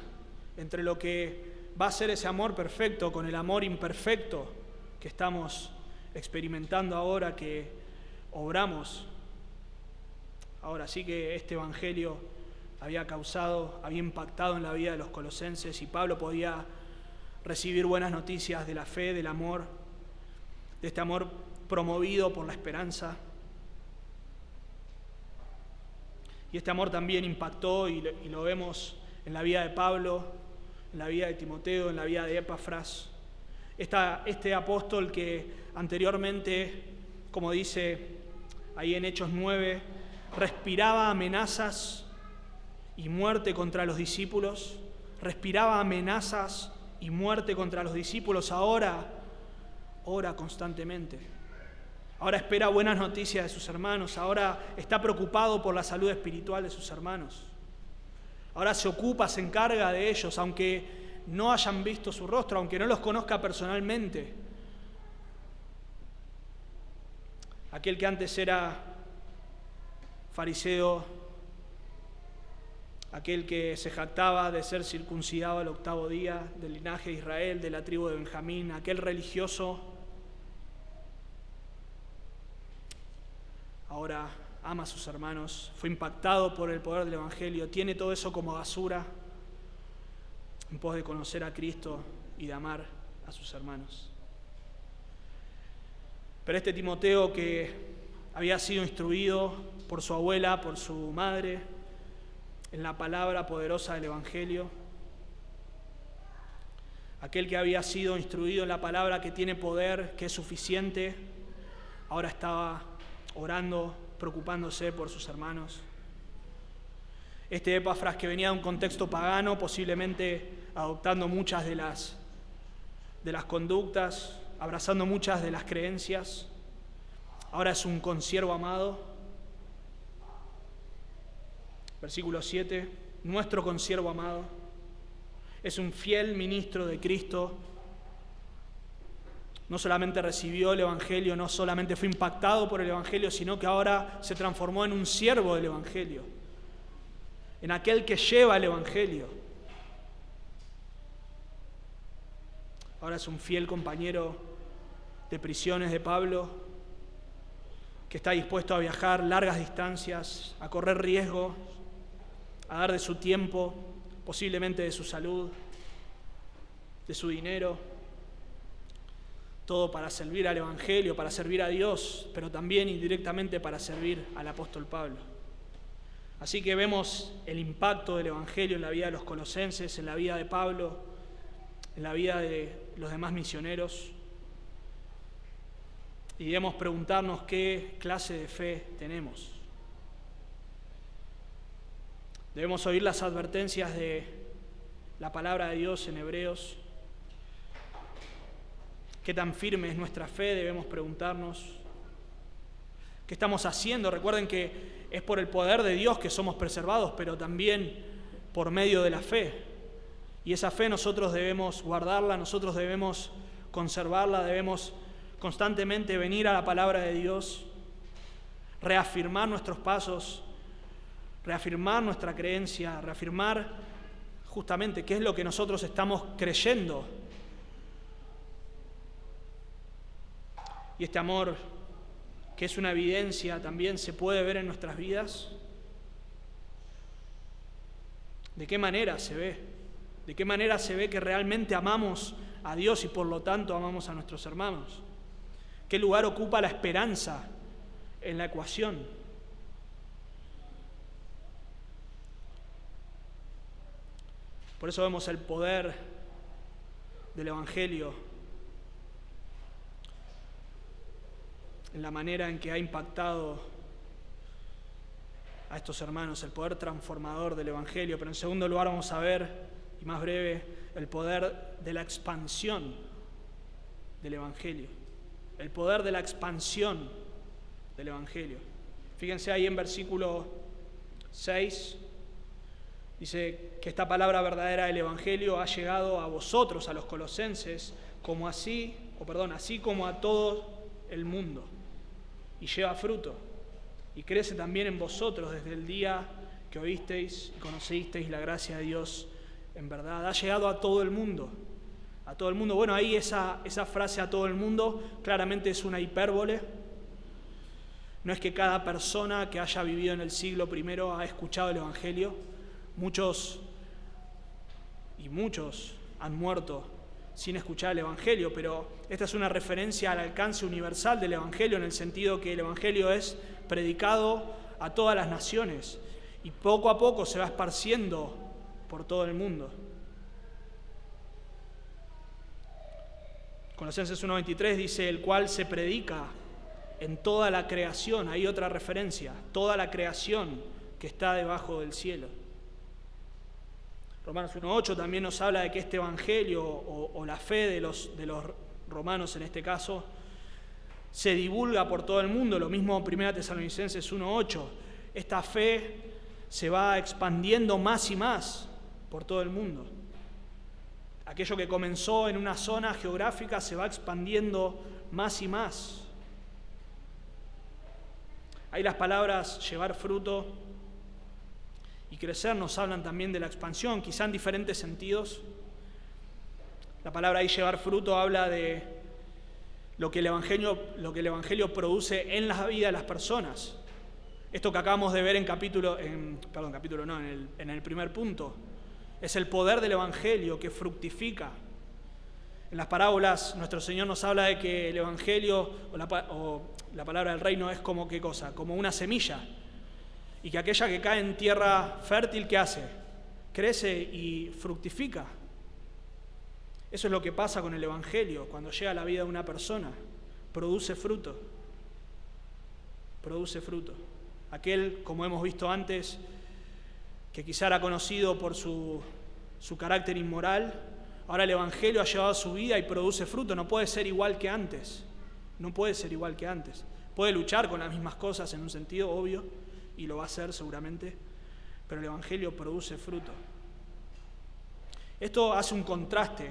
entre lo que va a ser ese amor perfecto con el amor imperfecto que estamos experimentando ahora, que obramos. Ahora sí que este Evangelio había impactado en la vida de los colosenses y Pablo podía recibir buenas noticias de la fe, del amor, de este amor promovido por la esperanza. Y este amor también impactó y lo vemos en la vida de Pablo, en la vida de Timoteo, en la vida de Epafras. Este apóstol que anteriormente, como dice ahí en Hechos 9, respiraba amenazas y muerte contra los discípulos, ahora ora constantemente. Ahora espera buenas noticias de sus hermanos, ahora está preocupado por la salud espiritual de sus hermanos. Ahora se encarga de ellos, aunque no hayan visto su rostro, aunque no los conozca personalmente. Aquel que antes era fariseo, aquel que se jactaba de ser circuncidado al 8º día, del linaje de Israel, de la tribu de Benjamín, aquel religioso, ahora ama a sus hermanos, fue impactado por el poder del Evangelio, tiene todo eso como basura en pos de conocer a Cristo y de amar a sus hermanos. Pero este Timoteo, que había sido instruido por su abuela, por su madre, en la palabra poderosa del Evangelio, aquel que había sido instruido en la palabra que tiene poder, que es suficiente, ahora estaba orando, preocupándose por sus hermanos. Este Epafras, que venía de un contexto pagano, posiblemente adoptando muchas de las conductas, abrazando muchas de las creencias, ahora es un consiervo amado. Versículo 7, nuestro consiervo amado es un fiel ministro de Cristo. No solamente recibió el Evangelio, no solamente fue impactado por el Evangelio, sino que ahora se transformó en un siervo del Evangelio, en aquel que lleva el Evangelio. Ahora es un fiel compañero de prisiones de Pablo, que está dispuesto a viajar largas distancias, a correr riesgos, a dar de su tiempo, posiblemente de su salud, de su dinero, todo para servir al Evangelio, para servir a Dios, pero también indirectamente para servir al apóstol Pablo. Así que vemos el impacto del Evangelio en la vida de los colosenses, en la vida de Pablo, en la vida de los demás misioneros. y debemos preguntarnos qué clase de fe tenemos. Debemos oír las advertencias de la palabra de Dios en Hebreos. ¿Qué tan firme es nuestra fe? Debemos preguntarnos. ¿Qué estamos haciendo? Recuerden que es por el poder de Dios que somos preservados, pero también por medio de la fe. Y esa fe nosotros debemos guardarla, nosotros debemos conservarla, debemos constantemente venir a la palabra de Dios, reafirmar nuestros pasos, reafirmar nuestra creencia, reafirmar justamente qué es lo que nosotros estamos creyendo. Y este amor, que es una evidencia, también se puede ver en nuestras vidas. ¿De qué manera se ve? ¿De qué manera se ve que realmente amamos a Dios y por lo tanto amamos a nuestros hermanos? ¿Qué lugar ocupa la esperanza en la ecuación? Por eso vemos el poder del Evangelio en la manera en que ha impactado a estos hermanos, el poder transformador del Evangelio. Pero en segundo lugar vamos a ver, y más breve, el poder de la expansión del Evangelio. El poder de la expansión del Evangelio. Fíjense ahí en versículo 6, dice que esta palabra verdadera del Evangelio ha llegado a vosotros, a los colosenses, así como a todo el mundo, y lleva fruto, y crece también en vosotros desde el día que oísteis y conocisteis la gracia de Dios en verdad. Ha llegado a todo el mundo. A todo el mundo. Bueno, ahí esa frase a todo el mundo claramente es una hipérbole. No es que cada persona que haya vivido en el siglo I ha escuchado el Evangelio. Muchos han muerto sin escuchar el Evangelio, pero esta es una referencia al alcance universal del Evangelio, en el sentido que el Evangelio es predicado a todas las naciones y poco a poco se va esparciendo por todo el mundo. Colosenses 1:23 dice, el cual se predica en toda la creación. Hay otra referencia, toda la creación que está debajo del cielo. Romanos 1:8 también nos habla de que este evangelio o la fe de los romanos en este caso se divulga por todo el mundo. Lo mismo 1 Tesalonicenses 1:8. Esta fe se va expandiendo más y más por todo el mundo. Aquello que comenzó en una zona geográfica se va expandiendo más y más. Ahí las palabras llevar fruto y crecer nos hablan también de la expansión, quizá en diferentes sentidos. La palabra ahí llevar fruto habla de lo que el Evangelio produce en la vida de las personas. Esto que acabamos de ver en el primer punto. Es el poder del Evangelio que fructifica. En las parábolas, nuestro Señor nos habla de que el Evangelio o la palabra del reino es como ¿qué cosa? Como una semilla. Y que aquella que cae en tierra fértil, ¿qué hace? Crece y fructifica. Eso es lo que pasa con el Evangelio cuando llega a la vida de una persona. Produce fruto. Produce fruto. Aquel, como hemos visto antes, que quizá era conocido por su carácter inmoral, ahora el Evangelio ha llevado a su vida y produce fruto. No puede ser igual que antes. No puede ser igual que antes. Puede luchar con las mismas cosas en un sentido obvio, y lo va a hacer seguramente, pero el Evangelio produce fruto. Esto hace un contraste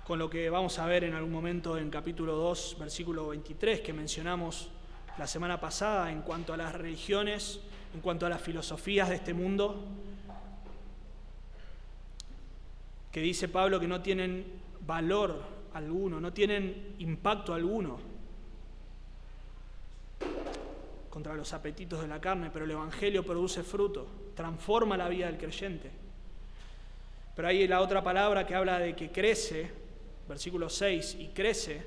con lo que vamos a ver en algún momento en capítulo 2, versículo 23, que mencionamos la semana pasada en cuanto a las religiones, en cuanto a las filosofías de este mundo, que dice Pablo que no tienen valor alguno, no tienen impacto alguno contra los apetitos de la carne, pero el Evangelio produce fruto, transforma la vida del creyente. Pero hay la otra palabra que habla de que crece, versículo 6, y crece,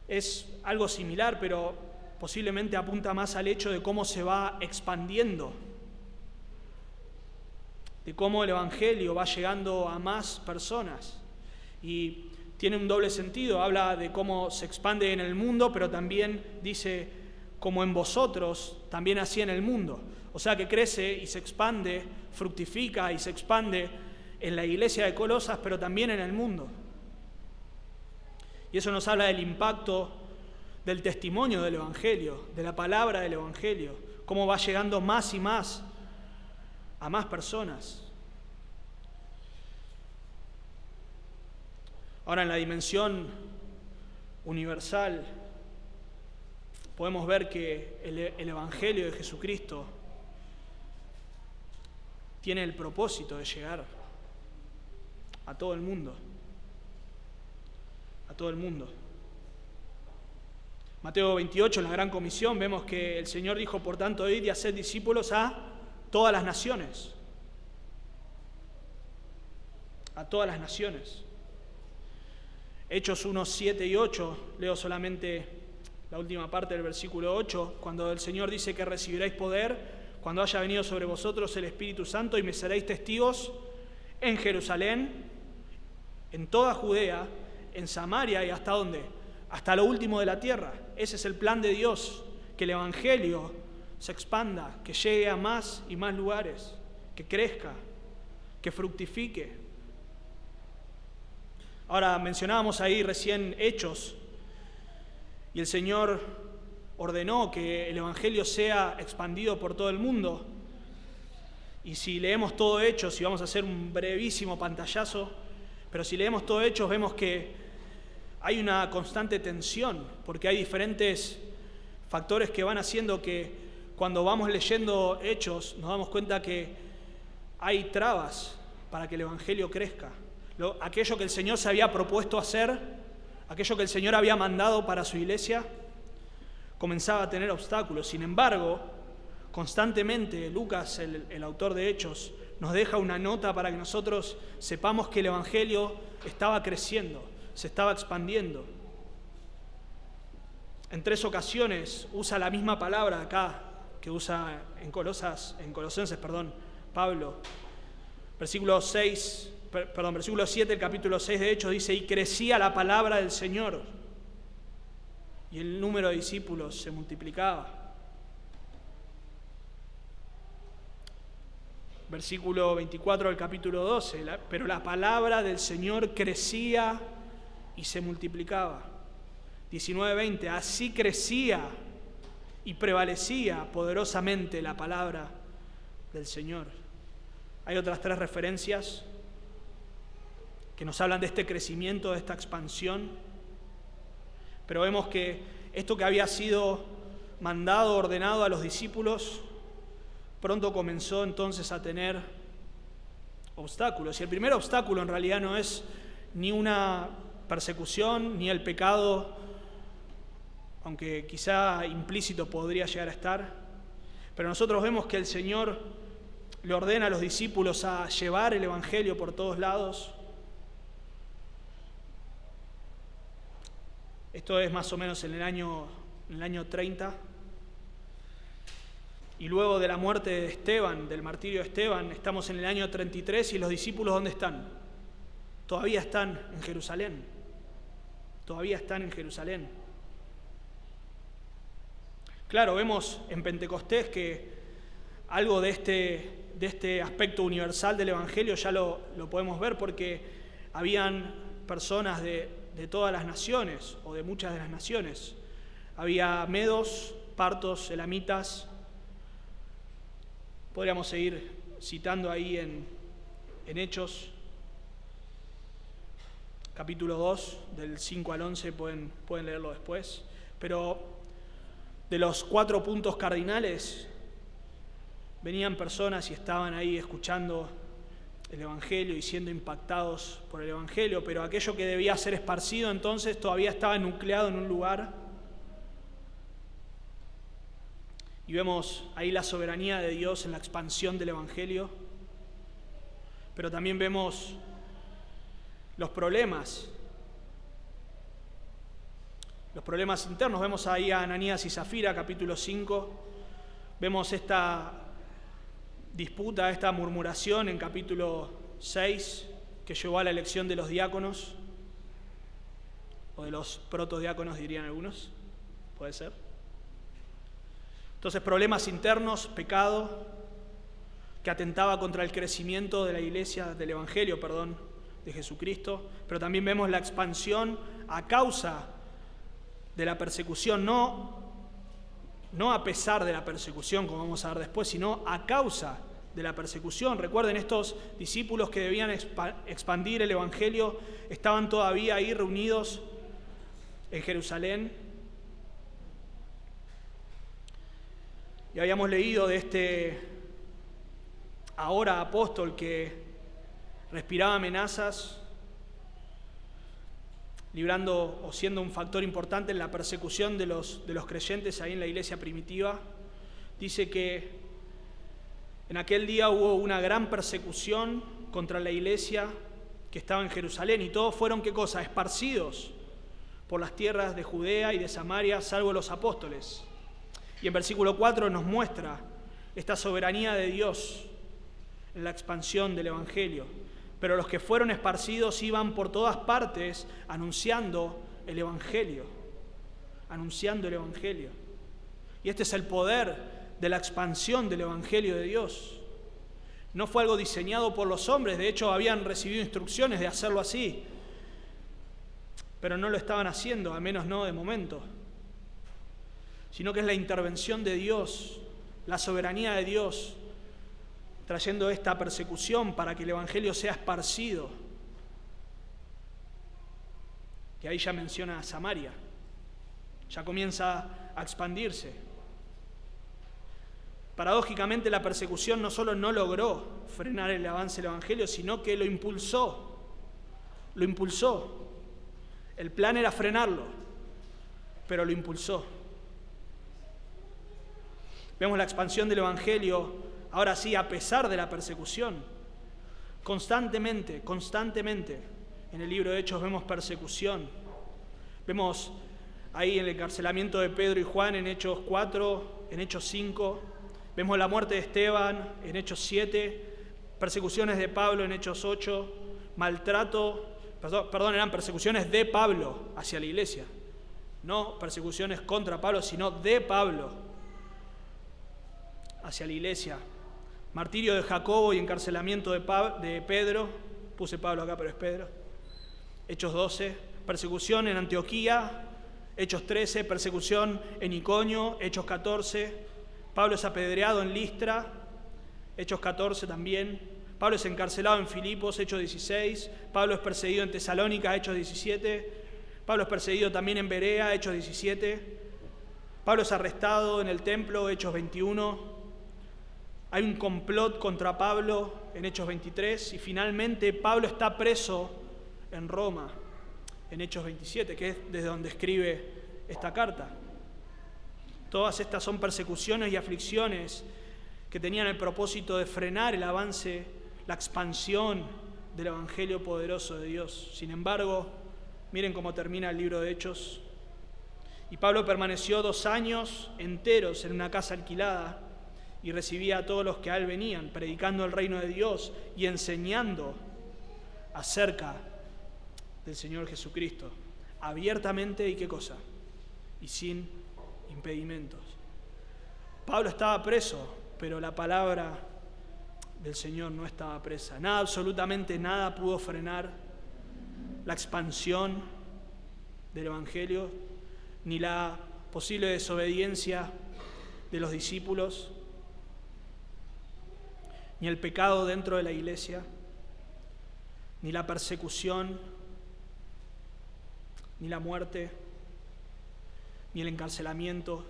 es algo similar, pero posiblemente apunta más al hecho de cómo se va expandiendo, de cómo el Evangelio va llegando a más personas. Y tiene un doble sentido. Habla de cómo se expande en el mundo, pero también dice, como en vosotros, también así en el mundo. O sea que crece y se expande, fructifica y se expande en la iglesia de Colosas, pero también en el mundo. Y eso nos habla del impacto del testimonio del Evangelio, de la palabra del Evangelio, cómo va llegando más y más a más personas. Ahora, en la dimensión universal, podemos ver que el Evangelio de Jesucristo tiene el propósito de llegar a todo el mundo. A todo el mundo. Mateo 28, en la Gran Comisión, vemos que el Señor dijo, por tanto, id y haced discípulos a todas las naciones. A todas las naciones. Hechos 1, 7 y 8, leo solamente la última parte del versículo 8, cuando el Señor dice que recibiréis poder cuando haya venido sobre vosotros el Espíritu Santo y me seréis testigos en Jerusalén, en toda Judea, en Samaria y ¿hasta dónde? Hasta lo último de la tierra. Ese es el plan de Dios, que el Evangelio se expanda, que llegue a más y más lugares, que crezca, que fructifique. Ahora, mencionábamos ahí recién Hechos, y el Señor ordenó que el Evangelio sea expandido por todo el mundo. Y si leemos todo Hechos, y vamos a hacer un brevísimo pantallazo, pero si leemos todo Hechos vemos que hay una constante tensión, porque hay diferentes factores que van haciendo que cuando vamos leyendo Hechos nos damos cuenta que hay trabas para que el Evangelio crezca. Aquello que el Señor se había propuesto hacer, aquello que el Señor había mandado para su iglesia, comenzaba a tener obstáculos. Sin embargo, constantemente Lucas, el autor de Hechos, nos deja una nota para que nosotros sepamos que el Evangelio estaba creciendo, se estaba expandiendo. En 3 ocasiones usa la misma palabra acá que usa en Colosenses, Pablo. Versículo 7 del capítulo 6 de Hechos dice, y crecía la palabra del Señor, y el número de discípulos se multiplicaba. Versículo 24 del capítulo 12, pero la palabra del Señor crecía y se multiplicaba. 19:20, así crecía y prevalecía poderosamente la palabra del Señor. Hay otras 3 referencias que nos hablan de este crecimiento, de esta expansión. Pero vemos que esto que había sido mandado, ordenado a los discípulos, pronto comenzó entonces a tener obstáculos. Y el primer obstáculo en realidad no es ni una persecución, ni el pecado, aunque quizá implícito podría llegar a estar. Pero nosotros vemos que el Señor le ordena a los discípulos a llevar el Evangelio por todos lados. Esto es más o menos en el año 30. Y luego de la muerte de Esteban, del martirio de Esteban, estamos en el año 33 y los discípulos ¿dónde están? Todavía están en Jerusalén. Todavía están en Jerusalén. Claro, vemos en Pentecostés que algo de este aspecto universal del Evangelio ya lo podemos ver porque habían personas de todas las naciones, o de muchas de las naciones. Había medos, partos, elamitas. Podríamos seguir citando ahí en Hechos, capítulo 2, del 5 al 11, pueden leerlo después. Pero de los 4 puntos cardinales, venían personas y estaban ahí escuchando el Evangelio y siendo impactados por el Evangelio, pero aquello que debía ser esparcido entonces todavía estaba nucleado en un lugar. Y vemos ahí la soberanía de Dios en la expansión del Evangelio, pero también vemos los problemas internos. Vemos ahí a Ananías y Zafira, capítulo 5, vemos esta disputa, esta murmuración en capítulo 6, que llevó a la elección de los diáconos. o de los protodiáconos, dirían algunos. ¿Puede ser? Entonces, problemas internos, pecado, que atentaba contra el crecimiento de la iglesia, del Evangelio, de Jesucristo, pero también vemos la expansión a causa de la persecución, no a pesar de la persecución, como vamos a ver después, sino a causa de la persecución. Recuerden, estos discípulos que debían expandir el Evangelio estaban todavía ahí reunidos en Jerusalén. Y habíamos leído de este ahora apóstol que respiraba amenazas, librando o siendo un factor importante en la persecución de los creyentes ahí en la iglesia primitiva. Dice que en aquel día hubo una gran persecución contra la iglesia que estaba en Jerusalén, y todos fueron, ¿qué cosa?, esparcidos por las tierras de Judea y de Samaria, salvo los apóstoles. Y en versículo 4 nos muestra esta soberanía de Dios en la expansión del Evangelio. Pero los que fueron esparcidos iban por todas partes anunciando el Evangelio. Anunciando el Evangelio. Y este es el poder de la expansión del Evangelio de Dios. No fue algo diseñado por los hombres, de hecho habían recibido instrucciones de hacerlo así, pero no lo estaban haciendo, al menos no de momento. Sino que es la intervención de Dios, la soberanía de Dios, trayendo esta persecución para que el Evangelio sea esparcido. Que ahí ya menciona a Samaria, ya comienza a expandirse. Paradójicamente, la persecución no solo no logró frenar el avance del Evangelio, sino que lo impulsó. Lo impulsó. El plan era frenarlo, pero lo impulsó. Vemos la expansión del Evangelio, ahora sí, a pesar de la persecución. Constantemente, en el libro de Hechos vemos persecución. Vemos ahí el encarcelamiento de Pedro y Juan en Hechos 4, en Hechos 5. Vemos la muerte de Esteban en Hechos 7, persecuciones de Pablo en Hechos 8, eran persecuciones de Pablo hacia la iglesia. No persecuciones contra Pablo, sino de Pablo hacia la iglesia. Martirio de Jacobo y encarcelamiento de Pedro. Puse Pablo acá, pero es Pedro. Hechos 12, persecución en Antioquía. Hechos 13, persecución en Iconio. Hechos 14, Pablo es apedreado en Listra. Hechos 14 también. Pablo es encarcelado en Filipos. Hechos 16. Pablo es perseguido en Tesalónica. Hechos 17. Pablo es perseguido también en Berea. Hechos 17. Pablo es arrestado en el templo. Hechos 21. Hay un complot contra Pablo en Hechos 23 y finalmente Pablo está preso en Roma en Hechos 27, que es desde donde escribe esta carta. Todas estas son persecuciones y aflicciones que tenían el propósito de frenar el avance, la expansión del Evangelio poderoso de Dios. Sin embargo, miren cómo termina el libro de Hechos. Y Pablo permaneció 2 años enteros en una casa alquilada y recibía a todos los que a él venían, predicando el reino de Dios y enseñando acerca del Señor Jesucristo, abiertamente y qué cosa, y sin impedimentos. Pablo estaba preso, pero la palabra del Señor no estaba presa. Nada, absolutamente nada pudo frenar la expansión del Evangelio, ni la posible desobediencia de los discípulos, ni el pecado dentro de la iglesia, ni la persecución, ni la muerte, ni el encarcelamiento.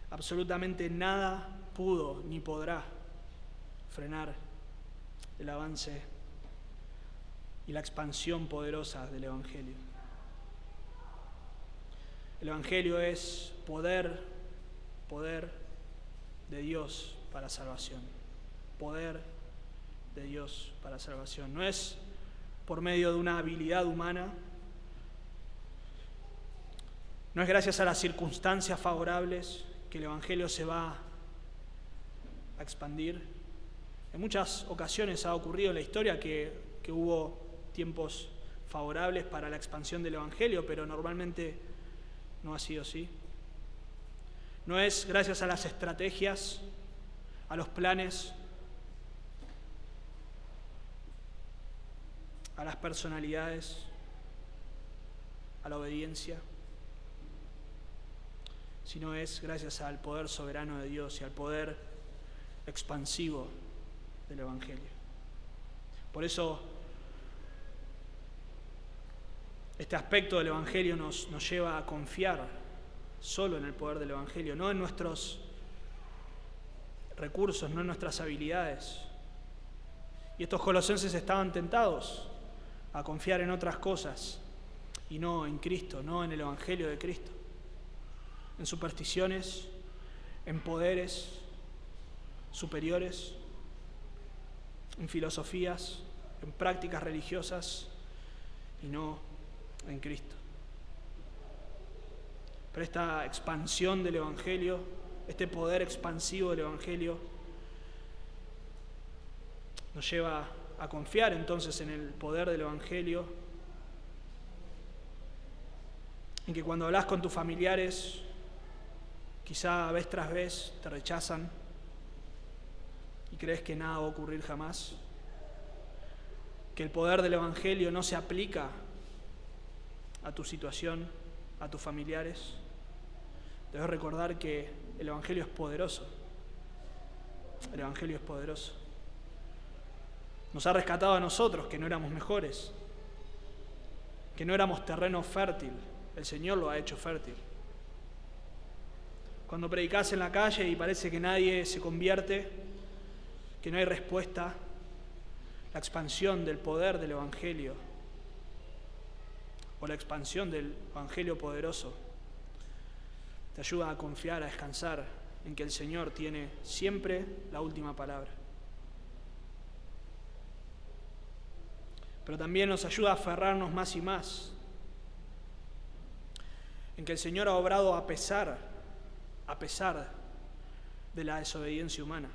Absolutamente nada pudo ni podrá frenar el avance y la expansión poderosa del Evangelio. El Evangelio es poder de Dios para salvación. Poder de Dios para salvación. No es por medio de una habilidad humana, no es gracias a las circunstancias favorables que el Evangelio se va a expandir. En muchas ocasiones ha ocurrido en la historia que hubo tiempos favorables para la expansión del Evangelio, pero normalmente no ha sido así. No es gracias a las estrategias, a los planes, a las personalidades, a la obediencia, sino es gracias al poder soberano de Dios y al poder expansivo del Evangelio. Por eso, este aspecto del Evangelio nos lleva a confiar solo en el poder del Evangelio, no en nuestros recursos, no en nuestras habilidades. Y estos colosenses estaban tentados a confiar en otras cosas y no en Cristo, no en el Evangelio de Cristo, en supersticiones, en poderes superiores, en filosofías, en prácticas religiosas y no en Cristo. Pero esta expansión del Evangelio, este poder expansivo del Evangelio, nos lleva a confiar entonces en el poder del Evangelio, en que cuando hablas con tus familiares, quizá vez tras vez te rechazan y crees que nada va a ocurrir jamás, que el poder del Evangelio no se aplica a tu situación, a tus familiares. Debes recordar que el Evangelio es poderoso. El Evangelio es poderoso. Nos ha rescatado a nosotros, que no éramos mejores, que no éramos terreno fértil. El Señor lo ha hecho fértil. Cuando predicás en la calle y parece que nadie se convierte, que no hay respuesta, la expansión del poder del Evangelio o la expansión del Evangelio poderoso te ayuda a confiar, a descansar en que el Señor tiene siempre la última palabra. Pero también nos ayuda a aferrarnos más y más en que el Señor ha obrado a pesar de la desobediencia humana.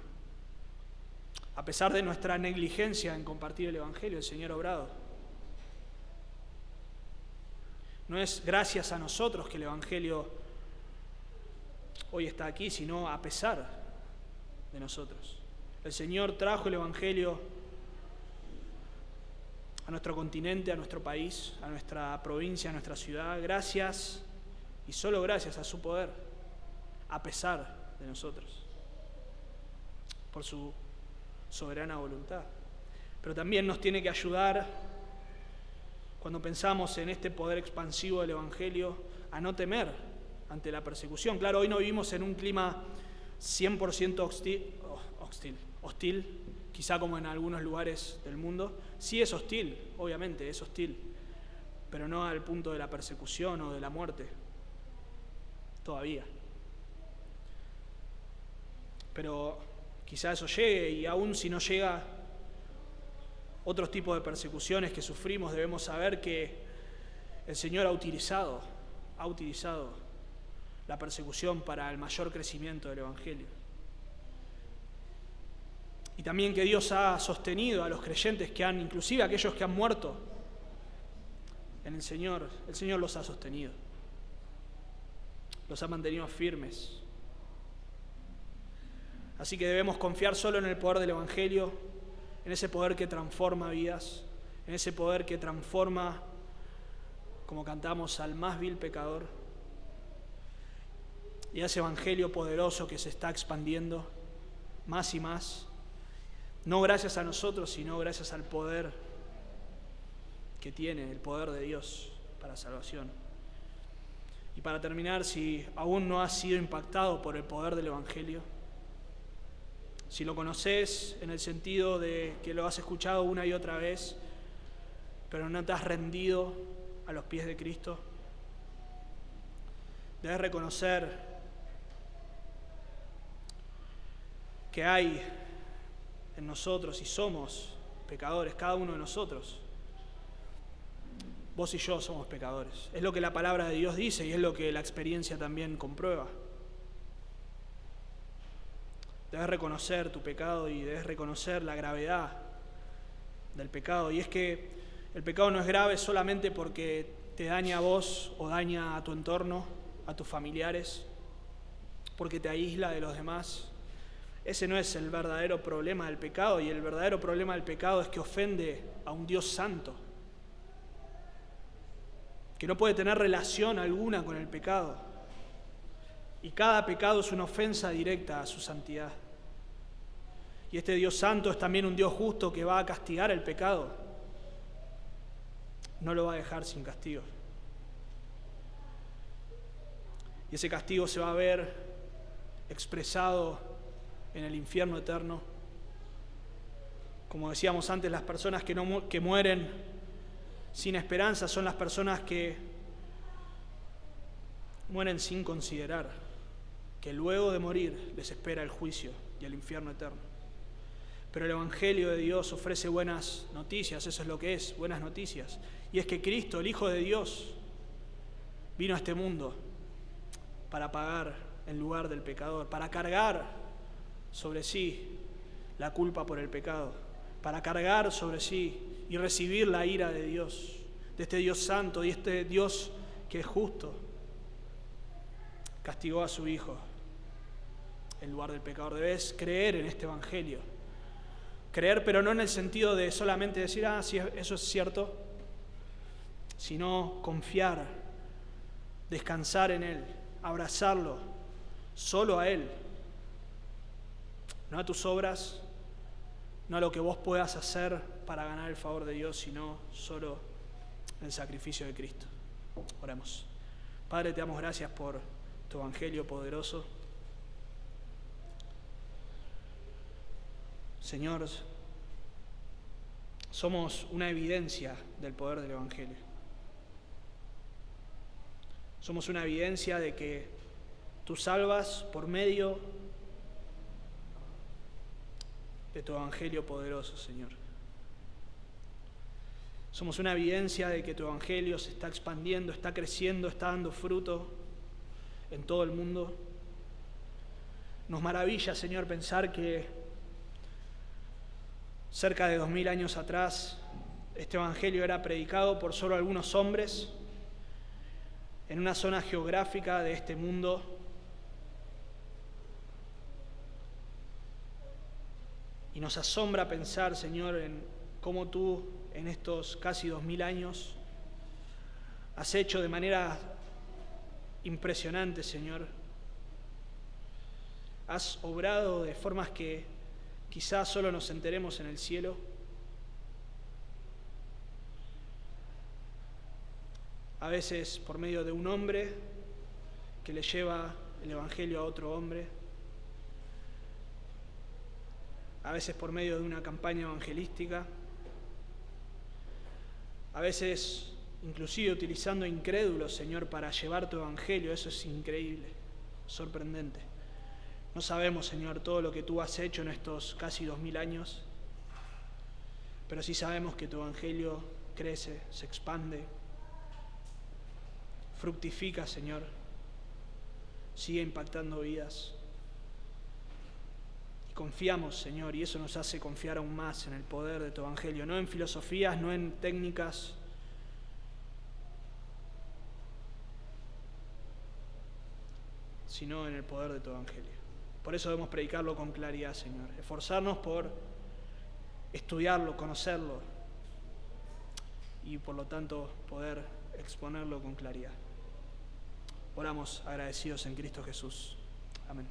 A pesar de nuestra negligencia en compartir el Evangelio, el Señor ha obrado. No es gracias a nosotros que el Evangelio hoy está aquí, sino a pesar de nosotros. El Señor trajo el Evangelio a nuestro continente, a nuestro país, a nuestra provincia, a nuestra ciudad, gracias y solo gracias a su poder, a pesar de nosotros, por su soberana voluntad. Pero también nos tiene que ayudar, cuando pensamos en este poder expansivo del Evangelio, a no temer ante la persecución. Claro, hoy no vivimos en un clima 100% hostil, quizá como en algunos lugares del mundo. Sí es hostil, obviamente es hostil, pero no al punto de la persecución o de la muerte, todavía. Pero quizá eso llegue, y aún si no llega, otros tipos de persecuciones que sufrimos, debemos saber que el Señor ha utilizado la persecución para el mayor crecimiento del Evangelio. Y también que Dios ha sostenido a los creyentes inclusive aquellos que han muerto en el Señor los ha sostenido, los ha mantenido firmes. Así que debemos confiar solo en el poder del Evangelio, en ese poder que transforma vidas, en ese poder que transforma, como cantamos, al más vil pecador, y a ese Evangelio poderoso que se está expandiendo más y más, no gracias a nosotros, sino gracias al poder que tiene, el poder de Dios para salvación. Y para terminar, si aún no has sido impactado por el poder del Evangelio, si lo conoces en el sentido de que lo has escuchado una y otra vez, pero no te has rendido a los pies de Cristo, debes reconocer que hay en nosotros, y somos pecadores, cada uno de nosotros. Vos y yo somos pecadores. Es lo que la palabra de Dios dice y es lo que la experiencia también comprueba. Debes reconocer tu pecado y debes reconocer la gravedad del pecado. Y es que El pecado no es grave solamente porque te daña a vos o daña a tu entorno, a tus familiares, porque te aísla de los demás. Ese no es el verdadero problema del pecado, y el verdadero problema del pecado es que ofende a un Dios santo, que no puede tener relación alguna con el pecado. Y cada pecado es una ofensa directa a su santidad. Y este Dios santo es también un Dios justo que va a castigar el pecado. No lo va a dejar sin castigo. Y ese castigo se va a ver expresado en el infierno eterno. Como decíamos antes, las personas que mueren sin esperanza son las personas que mueren sin considerar que luego de morir les espera el juicio y el infierno eterno. Pero el Evangelio de Dios ofrece buenas noticias, eso es lo que es, buenas noticias. Y es que Cristo, el Hijo de Dios, vino a este mundo para pagar en lugar del pecador, para cargar sobre sí la culpa por el pecado, para cargar sobre sí y recibir la ira de Dios, de este Dios santo y este Dios que es justo. Castigó a su Hijo en lugar del pecador. Debes creer en este Evangelio. Creer, pero no en el sentido de solamente decir, sí, eso es cierto, sino confiar, descansar en Él, abrazarlo, solo a Él. No a tus obras, no a lo que vos puedas hacer para ganar el favor de Dios, sino solo en el sacrificio de Cristo. Oremos. Padre, te damos gracias por tu Evangelio poderoso. Señor, somos una evidencia del poder del Evangelio. Somos una evidencia de que tú salvas por medio de tu Evangelio poderoso, Señor. Somos una evidencia de que tu Evangelio se está expandiendo, está creciendo, está dando fruto en todo el mundo. Nos maravilla, Señor, pensar que cerca de 2000 años atrás este Evangelio era predicado por solo algunos hombres en una zona geográfica de este mundo. Y nos asombra pensar, Señor, en cómo tú en estos casi 2000 años has hecho de manera impresionante, Señor. Has obrado de formas que quizás solo nos enteremos en el cielo. A veces por medio de un hombre que le lleva el Evangelio a otro hombre. A veces por medio de una campaña evangelística. A veces inclusive utilizando incrédulos, Señor, para llevar tu Evangelio. Eso es increíble, sorprendente. No sabemos, Señor, todo lo que tú has hecho en estos casi 2000 años, pero sí sabemos que tu Evangelio crece, se expande, fructifica, Señor, sigue impactando vidas. Y confiamos, Señor, y eso nos hace confiar aún más en el poder de tu Evangelio, no en filosofías, no en técnicas, sino en el poder de tu Evangelio. Por eso debemos predicarlo con claridad, Señor. Esforzarnos por estudiarlo, conocerlo y por lo tanto poder exponerlo con claridad. Oramos agradecidos en Cristo Jesús. Amén.